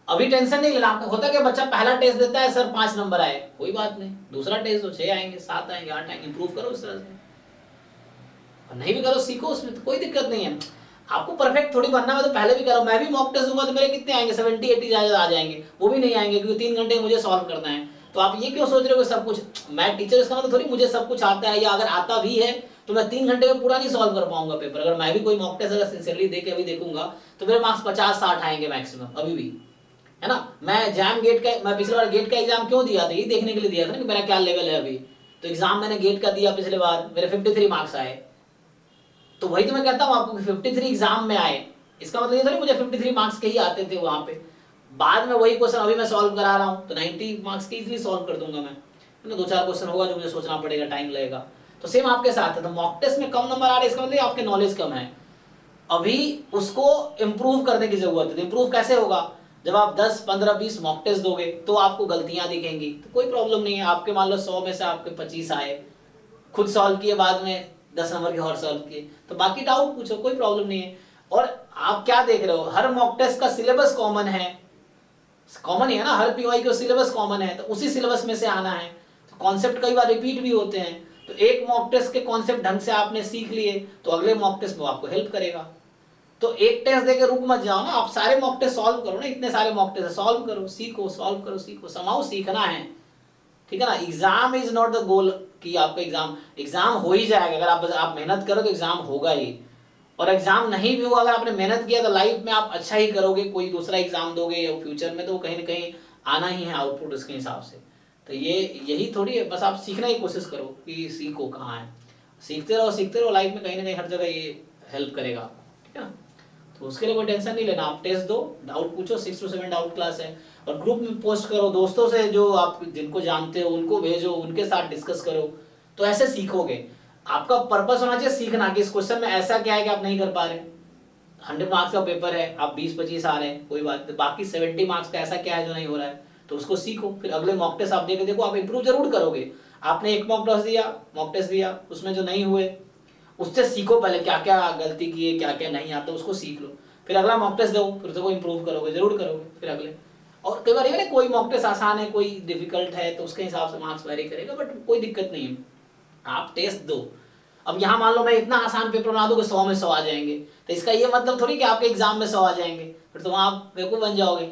अभी टेंशन नहीं लेना आपको। होता क्या बच्चा पहला टेस्ट देता है, सर 5 नंबर आए, कोई बात नहीं, दूसरा टेस्ट तो 6 आएंगे, 7 आएंगे, 8 आएंगे, इंप्रूव करो उस तरह से, और नहीं भी करो सीखो, उसमें तो कोई दिक्कत नहीं है। आपको परफेक्ट थोड़ी बनना, मैं तो पहले भी कर रहा हूँ, मैं भी मॉक टेस्ट दूंगा तो मेरे कितने आएंगे, 70-80 आ जाएंगे, वो भी नहीं आएंगे क्योंकि 3 घंटे मुझे सॉल्व करना है। तो आप ये क्यों सोच रहे हो सब कुछ मैं टीचर, इसका मतलब थोड़ी मुझे सब कुछ आता है, या अगर आता भी है तो मैं 3 घंटे में पूरा नहीं सॉल्व कर पाऊंगा पेपर। अगर मैं भी कोई मॉक टेस्ट अगर सिंसियरली दे के अभी देखूंगा तो मेरे मार्क्स 50-60 आएंगे मैक्सिमम अभी भी, है ना। मैं जैम गेट का, मैं पिछले बार गेट का एग्जाम क्यों दिया था, ये देखने के लिए दिया था ना कि मेरा क्या लेवल है अभी। तो एग्जाम मैंने गेट का दिया पिछले बार, मेरे 53 मार्क्स आए, तो वही तो मैं कहता हूँ आपको कि 53 एग्जाम में आए, इसका मतलब ये थोड़ी मुझे 53 मार्क्स के ही आते थे वहां पे। बाद में वही क्वेश्चन अभी मैं सॉल्व करा रहा हूँ तो 90 मार्क्स के इजीली सॉल्व कर दूंगा मैं, है ना। 2-4 क्वेश्चन होगा जो मुझे सोचना पड़ेगा, टाइम लगेगा। तो सेम आपके साथ है, तो मॉक टेस्ट में कम नंबर आ रहे हैं इसका मतलब आपके नॉलेज कम है, अभी उसको इम्प्रूव करने की जरूरत है। इम्प्रूव कैसे होगा, जब आप 10, 15, 20 मॉक टेस्ट दोगे तो आपको गलतियां दिखेंगी, तो कोई प्रॉब्लम नहीं है। आपके मान लो 100 में से आपके 25 आए, खुद सॉल्व किए, बाद में 10 नंबर के और सॉल्व किए, तो बाकी डाउट पूछो, कोई प्रॉब्लम नहीं है। और आप क्या देख रहे हो, हर मॉक टेस्ट का सिलेबस कॉमन है, कॉमन ही है ना, हर पीवाई का सिलेबस कॉमन है, तो उसी सिलेबस में से आना है। तो कॉन्सेप्ट कई बार रिपीट भी होते हैं, तो एक मॉक टेस्ट के कॉन्सेप्ट ढंग से आपने सीख लिए तो अगले मॉक टेस्ट में आपको हेल्प करेगा। तो एक टेस्ट देके रुक मत जाओ ना, आप सारे मॉक टेस्ट सॉल्व करो ना, इतने सारे मॉक टेस्ट सॉल्व करो, सीखो, सॉल्व करो, सीखो, समाओ, सीखना है, ठीक है ना। Exam is not the goal कि आपका एग्जाम हो ही जाएगा, अगर आप मेहनत करो तो एग्जाम होगा ही। और एग्जाम नहीं भी हुआ, अगर आपने मेहनत किया तो लाइफ में आप अच्छा ही करोगे, कोई दूसरा एग्जाम दोगे या फ्यूचर में तो कहीं ना कहीं आना ही है आउटपुट उसके हिसाब से। तो ये यही थोड़ी है, बस आप सीखने की कोशिश करो कि सीखो कहाँ है, सीखते रहो, लाइफ में कहीं ना कहीं हर जगह ये हेल्प करेगा, ठीक है ना। तो उसके लिए कोई टेंशन नहीं लेना, आप टेस्ट दो, डाउट पूछो, 6 to 7 डाउट क्लास है, और ग्रुप में पोस्ट करो, दोस्तों से जो आप जिनको जानते हो उनको भेजो, उनके साथ डिस्कस करो, तो ऐसे सीखोगे। आपका पर्पस होना चाहिए सीखना, कि इस क्वेश्चन में ऐसा क्या है कि आप नहीं कर पा रहे। 100 मार्क्स का पेपर है, आप 20-25 आ रहे हैं, कोई बात नहीं, बाकी 70 मार्क्स का ऐसा क्या है जो नहीं हो रहा है, तो उसको सीखो। फिर अगले मॉक टेस्ट आप देके देखो, आप इंप्रूव जरूर करोगे। आपने एक मॉक टेस्ट दिया, उसमें जो नहीं हुए उससे सीखो, पहले क्या क्या गलती की है, क्या क्या नहीं आता उसको सीख लो, फिर अगला मॉक टेस्ट दो, फिर उसको इंप्रूव करोगे, जरूर करोगे फिर अगले। और कई बार ये कोई मॉक टेस्ट आसान है, कोई डिफिकल्ट है, तो उसके हिसाब से मार्क्स वेरी करेगा, बट कोई दिक्कत नहीं है, आप टेस्ट दो। अब यहाँ मान लो मैं इतना आसान पेपर बना दूं कि 100 में 100 आ जाएंगे, तो इसका ये मतलब थोड़ी कि आपके एग्जाम में 100 आ जाएंगे, फिर तो वहाँ आप बेवकूफ बन जाओगे,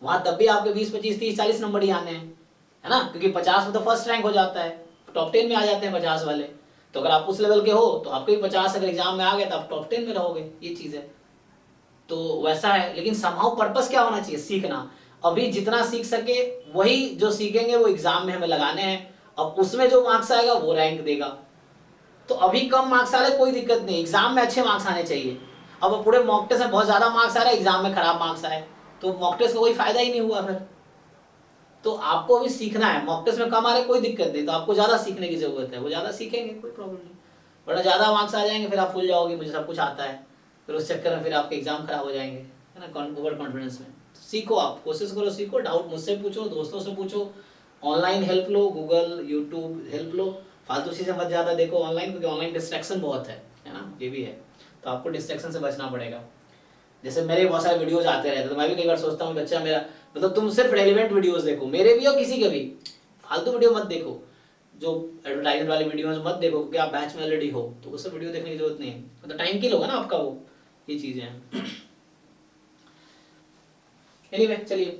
वहाँ तब भी आपके 20, 25, 30, 40 नंबर ही आने हैं, है ना, क्योंकि 50 में तो फर्स्ट रैंक हो जाता है, टॉप 10 में आ जाते हैं 50 वाले। तो अगर आप उस लेवल के हो तो आपके भी 50 अगर एग्जाम में आ गए तो आप टॉप 10 में रहोगे, ये चीज है। तो वैसा है, लेकिन समहाउ पर्पस क्या होना चाहिए, सीखना। अभी जितना सीख सके वही जो सीखेंगे वो एग्जाम में हमें लगाने हैं, अब उसमें जो मार्क्स आएगा वो रैंक देगा। तो अभी कम मार्क्स आ रहे कोई दिक्कत नहीं, एग्जाम में अच्छे मार्क्स आने चाहिए। अब पूरे मॉक टेस्ट में बहुत ज्यादा मार्क्स आ रहे, एग्जाम में खराब मार्क्स आए, तो मॉक टेस्ट का कोई फायदा ही नहीं हुआ फिर। तो आपको अभी सीखना है, मॉक टेस्ट में कम आ रहे कोई दिक्कत नहीं, तो आपको ज्यादा सीखने की जरूरत है, वो ज्यादा सीखेंगे कोई प्रॉब्लम नहीं। बड़ा ज्यादा मार्क्स आ जाएंगे फिर आप भूल जाओगे मुझे सब कुछ आता है, फिर उस चक्कर में फिर आपके एग्जाम खराब हो जाएंगे, है ना, ओवर कॉन्फिडेंस में। सीखो, आप कोशिश करो, सीखो, डाउट मुझसे पूछो, दोस्तों से पूछो, ऑनलाइन हेल्प लो, गूगल, यूट्यूब हेल्प लो, फालतू चीजें मत ज्यादा देखो ऑनलाइन, क्योंकि ऑनलाइन डिस्ट्रैक्शन बहुत है ना, ये भी है, तो आपको डिस्ट्रैक्शन से बचना पड़ेगा। जैसे मेरे बहुत सारे वीडियोज आते रहते हैं, तो मैं भी कई बार सोचता हूँ बच्चा मेरा, मतलब तुम सिर्फ रेलिवेंट वीडियोस देखो, मेरे भी और किसी के भी, फालतू वीडियो मत देखो, जो एडवर्टाइजमेंट वाले वीडियोस मत देखो, क्योंकि आप बैच में ऑलरेडी हो, तो उससे वीडियो देखने की जरूरत नहीं है, मतलब टाइम किल होगा ना आपका वो, ये चीजें हैं। एनीवे चलिए,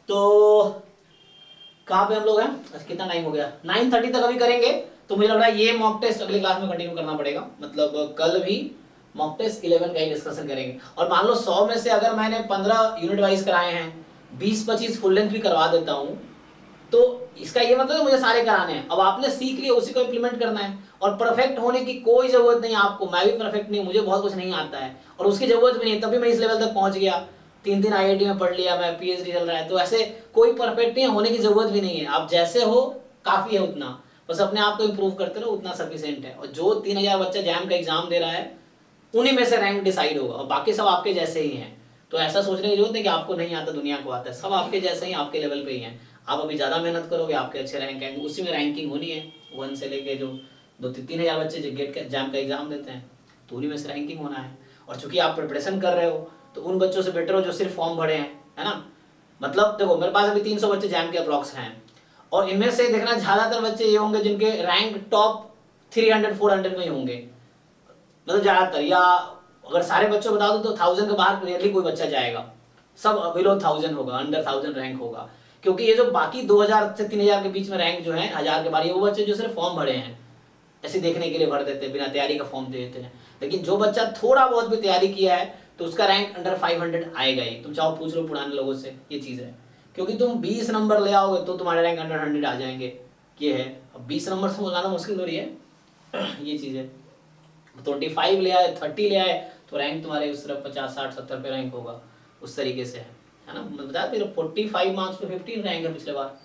तो कहाँ पे हम लोग हैं, अच्छा कितना टाइम हो गया, 9:30 तक अभी करेंगे। तो मुझे लग रहा है ये मॉक टेस्ट अगली क्लास में कंटिन्यू करना पड़ेगा, मतलब कल भी मॉक टेस्ट 11 का ही डिस्कशन करेंगे। और मान लो 100 में से अगर मैंने 15 यूनिट वाइज कराए हैं, 20-25 फुल लेंथ भी करवा देता हूँ, तो इसका ये मतलब मुझे सारे कराने हैं। अब आपने सीख लिया, उसी को इम्प्लीमेंट करना है, और परफेक्ट होने की कोई जरूरत नहीं आपको, मैं भी परफेक्ट नहीं, मुझे बहुत कुछ नहीं आता है और उसकी जरूरत भी नहीं, तभी मैं इस लेवल तक पहुंच गया, 3 IIT में पढ़ लिया, मैं PhD चल रहा है, तो ऐसे कोई परफेक्ट नहीं है, होने की जरूरत भी नहीं है, आप जैसे हो काफी है उतना, बस अपने आप को इम्प्रूव करते रहो, उतना सफिशिएंट है। और जो 3000 बच्चा जैम का एग्जाम दे रहा है, उन्हीं में से रैंक डिसाइड होगा और बाकी सब आपके जैसे ही हैं। तो ऐसा सोचने की जरूरत नहीं कि आपको नहीं आता, दुनिया को आता है, सब आपके जैसे ही, आपके लेवल पे ही हैं। आप अभी ज़्यादा मेहनत करोगे, आपके अच्छे रैंक आएंगे, उसी में रैंकिंग होनी है। 1 से लेके जो 2-3 हज़ार बच्चे जो गेट एग्जाम का एग्जाम देते हैं, तो उन्हीं में से रैंकिंग होना है। और चूंकि आप प्रिपरेशन कर रहे हो तो उन बच्चों से बेटर हो जो सिर्फ फॉर्म भरे हैं, है ना। मतलब देखो मेरे पास अभी 300 बच्चे जैम के अप्रॉक्स हैं और इनमें से देखना ज़्यादातर बच्चे ये होंगे जिनके रैंक टॉप 300-400 में ही होंगे, मतलब ज़्यादातर। या अगर सारे बच्चों बता दो तो 1000 के बाहर रियरली कोई बच्चा जाएगा, सब बिलो 1000 होगा, अंडर 1000 रैंक होगा। क्योंकि ये जो बाकी 2000 से 3000 के बीच में रैंक जो है 1000 के बाहर, ये वो बच्चे जो सिर्फ फॉर्म भरे हैं, ऐसे देखने के लिए भर देते हैं, बिना तैयारी का फॉर्म दे देते हैं। लेकिन जो बच्चा थोड़ा बहुत भी तैयारी किया है तो उसका रैंक अंडर 500 आएगा ही। तुम चाहो पूछ लो पुराने लोगों से, ये चीज़ है। क्योंकि तुम 20 नंबर ले आओगे तो तुम्हारे रैंक अंडर 100 आ जाएंगे, ये है। अब 20 नंबर से लाना मुश्किल हो रही है, ये चीज़ है। 25 ले आए, 30 ले आए तो रैंक तुम्हारे उस तरफ 50, 60, 70 पे रैंक होगा, उस तरीके से है ना। मैं बताया फिर 45 मार्क्स पे 15 रैंक है पिछले बार,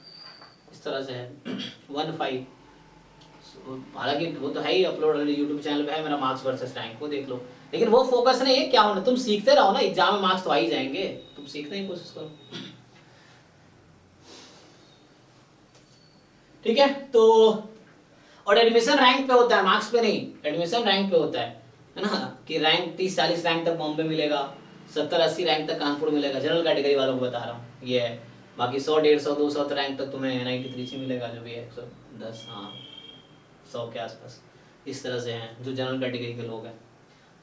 इस तरह से है। 15 हालांकि वो तो है ही, अपलोड यूट्यूब चैनल पे है मेरा मार्क्स वर्सेस रैंक, वो देख लो। लेकिन वो फोकस नहीं है, क्या होना, तुम सीखते रहो ना, एग्जाम में मार्क्स तो आ ही जाएंगे, तुम सीखने की कोशिश करो। ठीक है, तो और एडमिशन रैंक पे होता है, मार्क्स पे नहीं, एडमिशन रैंक पे होता है ना। कि रैंक 30-40 रैंक तक बॉम्बे मिलेगा, 70-80 रैंक तक कानपुर मिलेगा, जनरल कैटेगरी वालों को बता रहा हूँ, ये है। बाकी 100-150-200 रैंक तक तुम्हें 93 से मिलेगा, जो भी है 110, हाँ 100 के आसपास, इस तरह से हैं जो जनरल कैटेगरी के लोग हैं।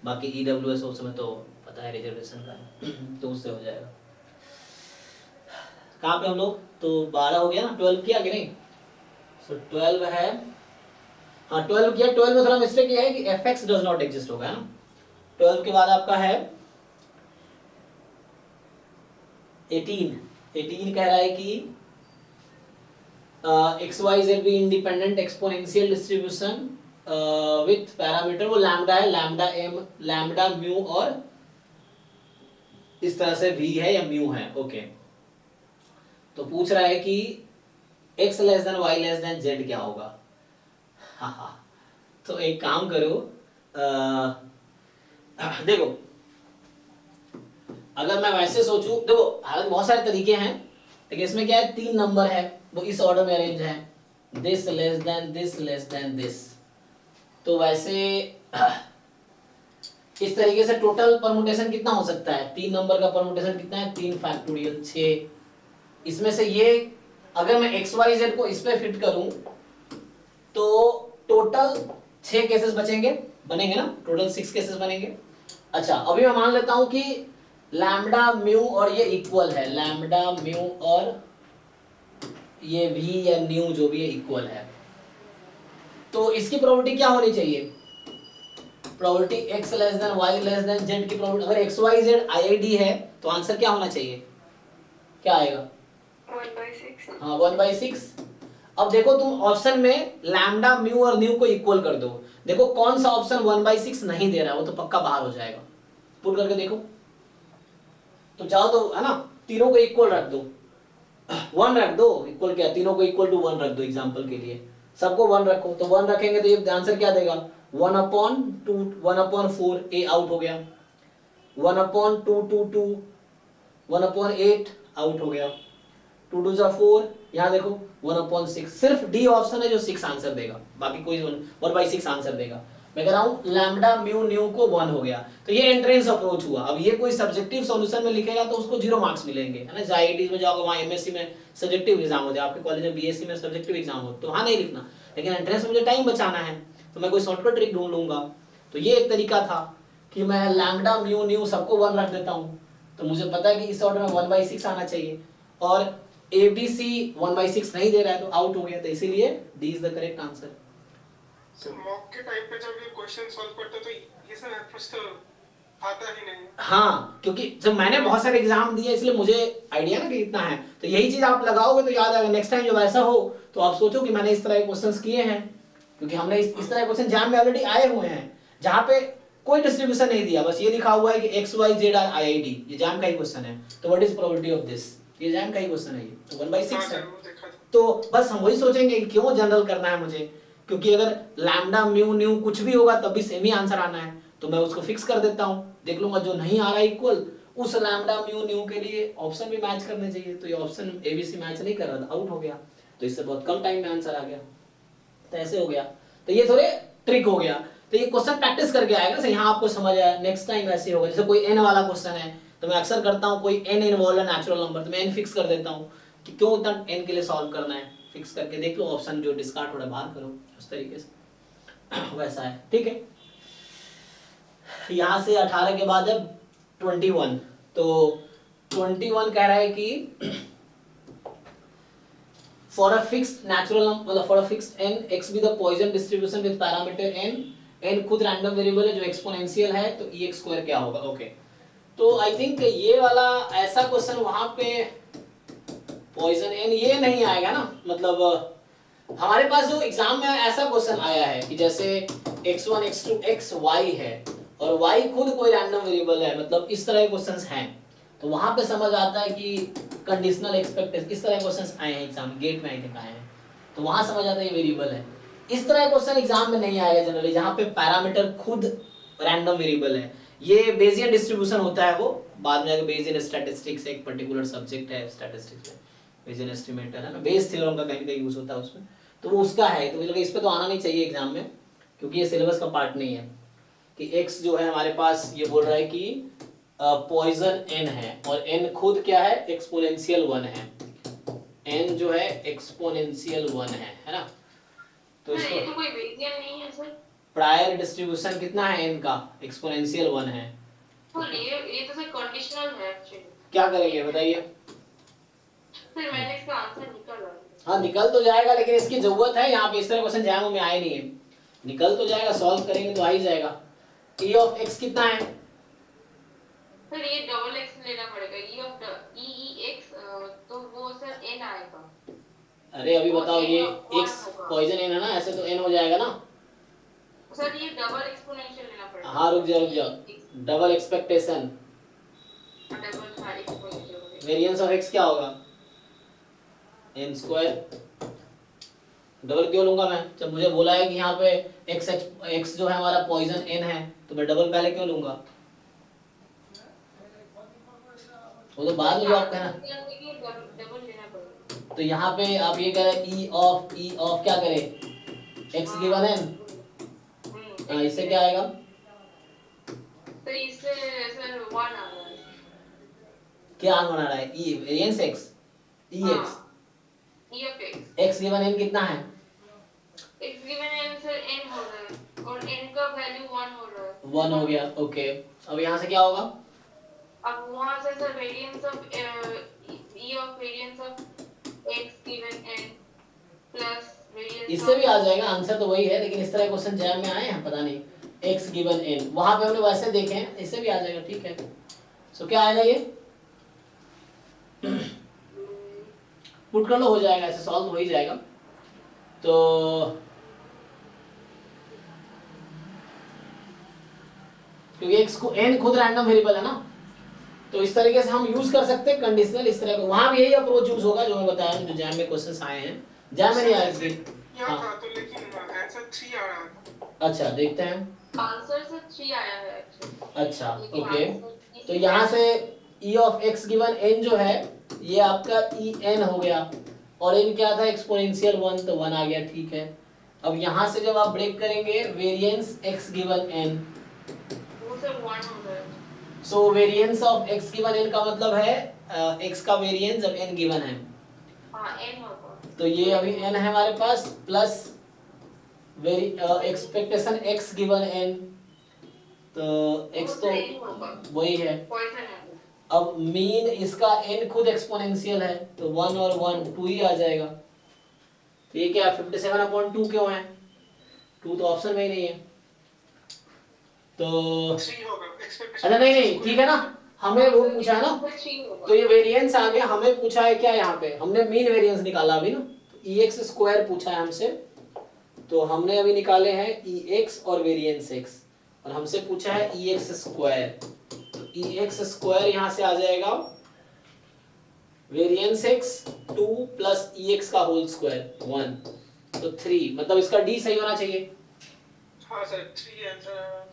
बाकी EWS उसमें तो पता है रिजर्वेशन का है, तो उससे हो जाएगा। कहाँ पे हम लोग, तो 12 हो गया ना, 12 किया कि नहीं। सो 12 है, हाँ 12 किया। 12 में थोड़ा मिस्टेक ये है कि fx डज नॉट एग्जिस्ट होगा ना। 12 के बाद आपका है 18 कह रहा है कि XYZ भी independent exponential distribution with parameter, वो लैम्डा है, लैम्डा m, लैम्डा म्यू और इस तरह से v है या म्यू है। ओके, तो पूछ रहा है कि x less then y less than z क्या होगा। हाँ, तो एक काम करो, देखो अगर मैं वैसे सोचूं, देखो हालांकि बहुत सारे तरीके हैं, लेकिन इसमें क्या है, 3 नंबर है, वो इस ऑर्डर में अरेंज है, this less than this less than this. तो वैसे इस तरीके से टोटल परमुटेशन कितना हो सकता है, 3 नंबर का परमुटेशन कितना है, 3 फैक्टोरियल 6। इसमें से ये अगर मैं XYZ को इस पे फिट करूं तो टोटल 6 केसेस बनेंगे ना, टोटल 6 केसेस बनेंगे। अच्छा, अभी मैं मान लेता हूं कि लैम्डा म्यू और ये इक्वल है, लैम्डा म्यू और ये v या न्यू जो भी है इक्वल है, तो इसकी प्रोबेबिलिटी क्या होनी चाहिए, probability x less then y less than z की प्रोबेबिलिटी। अगर XYZ IID है तो आंसर क्या होना चाहिए, क्या आएगा, 1/6। हाँ 1/6। अब देखो तुम ऑप्शन में लैम्डा म्यू और न्यू को इक्वल कर दो, देखो कौन सा ऑप्शन 1/6 नहीं दे रहा है, वो तो पक्का बाहर हो जाएगा। पुट करके देखो, तो चाहो तो है ना, तीनों को इक्वल रख दो, 1 रख दो, इक्वल क्या, तीनों को इक्वल टू 1 रख दो एग्जांपल के लिए, सबको 1 रखो, तो 1 रखेंगे तो ये आंसर क्या देगा, 1/4 a आउट हो गया, 1/2 1/8 आउट हो गया, 2 2 4, यहाँ देखो 1/6। सिर्फ डी ऑप्शन है जो 6 आंसर देगा, बाकी कोई 1/6 आंसर देगा। मैं कह रहा हूँ लैम्डा म्यू न्यू को 1 हो गया, तो ये एंट्रेंस अप्रोच हुआ। अब ये कोई सब्जेक्टिव सॉल्यूशन में लिखेगा तो उसको 0 मार्क्स मिलेंगे, है ना। IITs में जाओगे वहाँ MSc में सब्जेक्टिव एग्जाम होते हैं, आपके कॉलेज में BSc में सब्जेक्टिव एग्जाम होते, तो वहाँ नहीं लिखना। लेकिन एंट्रेंस में मुझे टाइम बचाना है तो मैं कोई शॉर्टकट ट्रिक ढूंढ लूंगा। तो ये एक तरीका था कि मैं लैम्डा म्यू न्यू सबको 1 रख देता हूँ, तो मुझे पता है कि इस ऑर्डर में 1/6 आना चाहिए, और ABC 1/6 नहीं दे रहा है तो आउट हो गया, तो इसीलिए D is the correct answer. Sir mock के टाइम पे जब ये क्वेश्चन सॉल्व करते तो ये सब एप्रोच तो आता ही नहीं। हाँ, क्योंकि जब मैंने बहुत सारे एग्जाम दिए इसलिए मुझे आइडिया ना कि इतना है, तो यही चीज आप लगाओगे तो याद आएगा। नेक्स्ट टाइम जब ऐसा हो तो आप सोचो कि मैंने इस तरह के क्वेश्चंस किए हैं, क्योंकि हमने इस तरह के क्वेश्चन एग्जाम में ऑलरेडी आए हुए हैं जहाँ पे कोई डिस्ट्रीब्यूशन नहीं दिया, बस ये लिखा हुआ है कि XYZ आर IID, ये एग्जाम का ही क्वेश्चन है, तो what is probability of this, ये एग्जाम का ही क्वेश्चन है, ये तो 1/6 है। तो बस हम वही सोचेंगे कि क्यों जनरल करना है मुझे, क्योंकि अगर लैम्डा म्यू न्यू कुछ भी होगा तब भी सेम ही आंसर आना है, तो मैं उसको फिक्स कर देता हूँ, देख लूंगा जो नहीं आ रहा इक्वल उस लैम्डा म्यू न्यू के लिए ऑप्शन भी मैच करने चाहिए, तो ये ऑप्शन एबीसी मैच नहीं कर रहा था, आउट हो गया, तो इससे बहुत कम टाइम में आंसर आ गया, तो ऐसे हो गया। तो ये थोड़े ट्रिक हो गया, तो ये क्वेश्चन प्रैक्टिस करके आएगा, यहाँ आपको समझ आया, नेक्स्ट टाइम ऐसे होगा। जैसे कोई एन वाला क्वेश्चन है तो मैं अक्सर करता हूँ, कोई एन इन्वॉल्व है नेचुरल नंबर, तो मैं एन फिक्स कर देता हूँ कि क्यों इतना एन के लिए सॉल्व करना है, फिक्स करके देख लो, ऑप्शन जो डिस्कार्ड थोड़ा बाहर करो, उस तरीके से वैसा है, ठीक है। यहाँ से 18 के बाद है 21, तो 21 कह रहा है कि for a fixed natural मतलब for a fixed n x be the Poisson distribution with parameter n खुद रैंडम वेरिएबल है जो एक्सपोनेंशियल है, तो ex स्क्वायर क्या होगा, ओके। तो आई थिंक ये वाला ऐसा क्वेश्चन वहां पे पॉइजन n ये नहीं आएगा ना, मतलब हमारे पास जो एग्जाम में ऐसा क्वेश्चन आया है कि जैसे x1 x2 xy है और y खुद कोई रैंडम वेरिएबल है, मतलब इस तरह के क्वेश्चंस हैं, तो वहां पे समझ आता है कि कंडीशनल एक्सपेक्टेशन, इस तरह के क्वेश्चंस आए हैं एग्जाम गेट में, आई थिंक आए हैं, तो वहां समझ आता है ये वेरिएबल है। इस तरह के क्वेश्चन एग्जाम में नहीं आएगा जनरली, जहां पे पैरामीटर खुद रैंडम वेरिएबल है। ये बेसियन डिस्ट्रीब्यूशन होता है, वो बाद में बेसियन स्टैटिस्टिक्स एक पर्टिकुलर सब्जेक्ट है स्टैटिस्टिक्स में, बेसियन एस्टिमेटर है ना, बेस थ्योरम का कहीं कहीं यूज होता है उसमें, तो वो उसका है, तो मुझे लगा इस पे तो आना नहीं चाहिए एग्जाम में, क्योंकि ये सिलेबस का पार्ट नहीं है कि x जो है हमारे पास, ये बोल रहा है कि पॉइजन n है और n खुद क्या है, एक्सपोनेंशियल 1 है, n जो है एक्सपोनेंशियल 1 है ना, तो सर ये इसको तो कोई वेरिएबल नहीं है सर। प्रायर डिस्ट्रीब्यूशन कितना है n का, एक्सपोनेंशियल 1 है, तो ये तो सर कंडीशनल है एक्चुअली। क्या करेंगे बताइए। सर मैंने इसका आंसर निकाला। हाँ निकल तो जाएगा, लेकिन इसकी जरूरत है, यहाँ पे इस तरह क्वेश्चन जैम में आए नहीं है, निकल तो जाएगा, सॉल्व करेंगे तो आ ही जाएगा। e ऑफ x कितना है, सर ये डबल x लेना पड़ेगा, e ऑफ x, तो वो सर n आएगा। अरे अभी बताओ, ये और x होगा। पॉइजन n है ना, ऐसे तो n हो जाएगा ना। सर ये डबल एक्सपोनेंशियल लेना पड़ेगा। हाँ रुक जाओ, डबल एक्सपेक्टेशन, डबल हाँ एक्सपोनेंशियल। वेरिएंस ऑफ x क्या होगा, n स्क्वायर, डबल क्यों लूंगा मैं, जब मुझे बोला है कि यहाँ पे x जो है हमारा पॉइजन n है, तो मैं डबल पहले क्यों लूंगा, वो तो बाद में जो आप कहना। डबल लेना पड़ेगा। तो यहाँ पे आप ये कह रहे हैं e ऑफ क्या करें, x गिवन n, इससे क्या आएगा, तो इससे सर 1 आ रहा है। क्या आन बना रहा है, e variance x, ex, e of x, x given n कितना है, x given n sir n हो रहा है और n का वैल्यू 1 हो रहा है। 1 हो गया, ओके। अब यहाँ से क्या होगा, अब वहां से sir variance of e of variance of x given n plus variance, इससे भी आ जाएगा, आंसर तो वही है, लेकिन इस तरह क्वेश्चन जैम में आए हैं पता नहीं, x गिवन n वहां पे हमने वैसे देखे हैं, इससे भी आ जाएगा, ठीक है। सो क्या आएगा, ये पुट कर लो, हो जाएगा, ऐसे सॉल्व हो ही जाएगा। तो क्योंकि x को n खुद रैंडम वेरिएबल है ना, तो इस तरीके से हम यूज कर सकते हैं कंडीशनल, इस तरह का वहां भी यही अप्रोच यूज होगा जो मैं बताया, जो जैम में क्वेश्चंस आए हैं, जैम में नहीं आए थे। यहाँ था तो, लेकिन आंसर 3 आ रहा था। अच्छा देखते हैं, आंसर से 3 आया है एक्चुअली। अच्छा ओके, तो यहाँ से e of x given n जो है ये आपका e n हो गया, और n क्या था, एक्सपोनेंशियल 1, तो 1 आ गया, ठीक है। अब यहाँ से जब आप ब्रेक करेंगे वेरिएंस x गिवन n, वो सर 1 हो रहा है। सो variance of x given n का मतलब है x का वेरिएंस जब n गिवन है, हाँ n होगा। तो ये अभी n है हमारे पास, plus expectation x given n, तो x तो वही है, पॉइजन है। अब मीन इसका n खुद एक्सपोनेंशियल है, तो 1 और 1 2 ही आ जाएगा, तो ये क्या 57/2 क्यों है, 2 तो ऑप्शन में ही नहीं है, तो 3 होगा एक्सपेक्टेशन। अच्छा नहीं ठीक है ना, हमें वो पूछा है ना, तो 3 होगा। तो ये वेरिएंस आ गया, हमें पूछा है क्या, यहाँ पे हमने मीन वेरिएंस निकाला अभी ना, तो ex स्क्वायर पूछा है हमसे, तो हमने अभी निकाले हैं ex और वेरिएंस x, और हमसे पूछा है ex स्क्वायर, तो ex स्क्वायर यहाँ से आ जाएगा वेरिएंस x 2 प्लस ex का होल स्क्वायर 1, तो 3, मतलब इसका d सही होना चाहिए। हाँ सर 3 आंसर आ रहा है।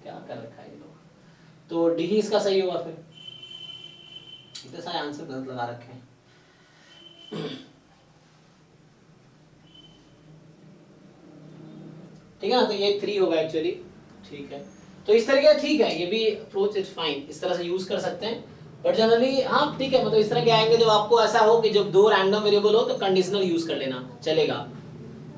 क्या कर रखा है ये लोग। तो डी ही इसका सही होगा फिर, इतने सारे आंसर गलत लगा रखे हैं। ठीक है ना, तो ये 3 होगा एक्चुअली। ठीक है, तो इस तरीके ठीक है, ये भी अप्रोच इज फाइन, इस तरह से यूज कर सकते हैं। बट जनरली हाँ ठीक है, मतलब इस तरह के आएंगे जब आपको ऐसा हो कि जब 2 रैंडम वेरिएबल हो तो कंडीशनल यूज कर लेना चलेगा।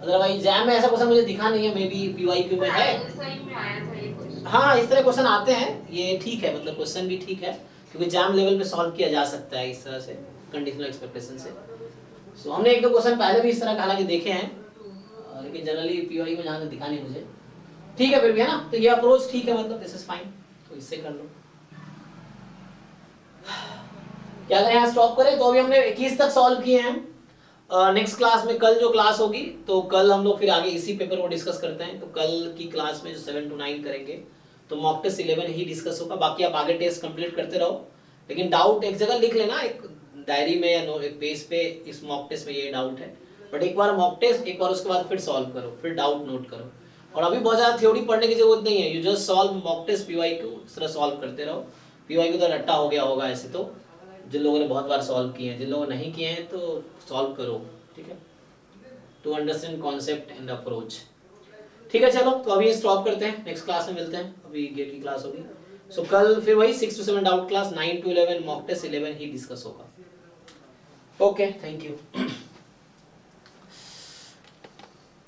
अदरवाइज एग्जाम में ऐसा क्वेश्चन मुझे दिखा नहीं है, मे बी पीवाईक्यू में है। सही में आया था ये क्वेश्चन। हाँ इस तरह क्वेश्चन आते हैं, ये ठीक है, मतलब क्वेश्चन भी ठीक है, क्योंकि एग्जाम लेवल पे सॉल्व किया जा सकता है इस तरह से कंडीशनल एक्सपेक्टेशन से। सो हमने 1-2 क्वेश्चन पहले भी इस तरह का हालांकि देखे हैं, लेकिन जनरली पीवाई में जहाँ तक दिखा नहीं मुझे। ठीक है फिर भी है ना, तो ये अप्रोच ठीक है, मतलब दिस इज फाइन, तो इससे कर लो। क्या करें, यहाँ स्टॉप करें। तो अभी हमने 21 तक सॉल्व किए हैं। नेक्स्ट क्लास में, कल जो क्लास होगी तो कल हम लोग फिर आगे इसी पेपर को डिस्कस करते हैं। तो कल की क्लास में जो 7 to 9 करेंगे तो मॉक टेस्ट 11 ही डिस्कस होगा। बाकी आप आगे टेस्ट कंप्लीट करते रहो, लेकिन डाउट एक जगह लिख लेना, एक डायरी में या एक पेज पे, इस मॉक टेस्ट में ये डाउट है। बट एक बार मॉक टेस्ट, एक बार उसके बाद फिर सॉल्व करो, फिर डाउट नोट करो। और अभी बहुत ज़्यादा थ्योरी पढ़ने की जरूरत नहीं है, you just solve mock test PYQ, इस तरह सॉल्व करते रहो। पीवाईक्यू तो रट्टा हो गया होगा ऐसे तो, जिन लोगों ने बहुत बार सॉल्व किए हैं, जिन लोगों ने नहीं किए हैं तो सॉल्व करो, ठीक है, to understand concept and approach. ठीक है चलो, तो अभी स्टॉप करते हैं, नेक्स्ट क्लास में मिलते हैं, अभी गेट की क्लास होगी। सो कल फिर वही 6 to 7 doubt class, 9 to 11 mock test, 11 ही डिस्कस होगा। Okay, thank you.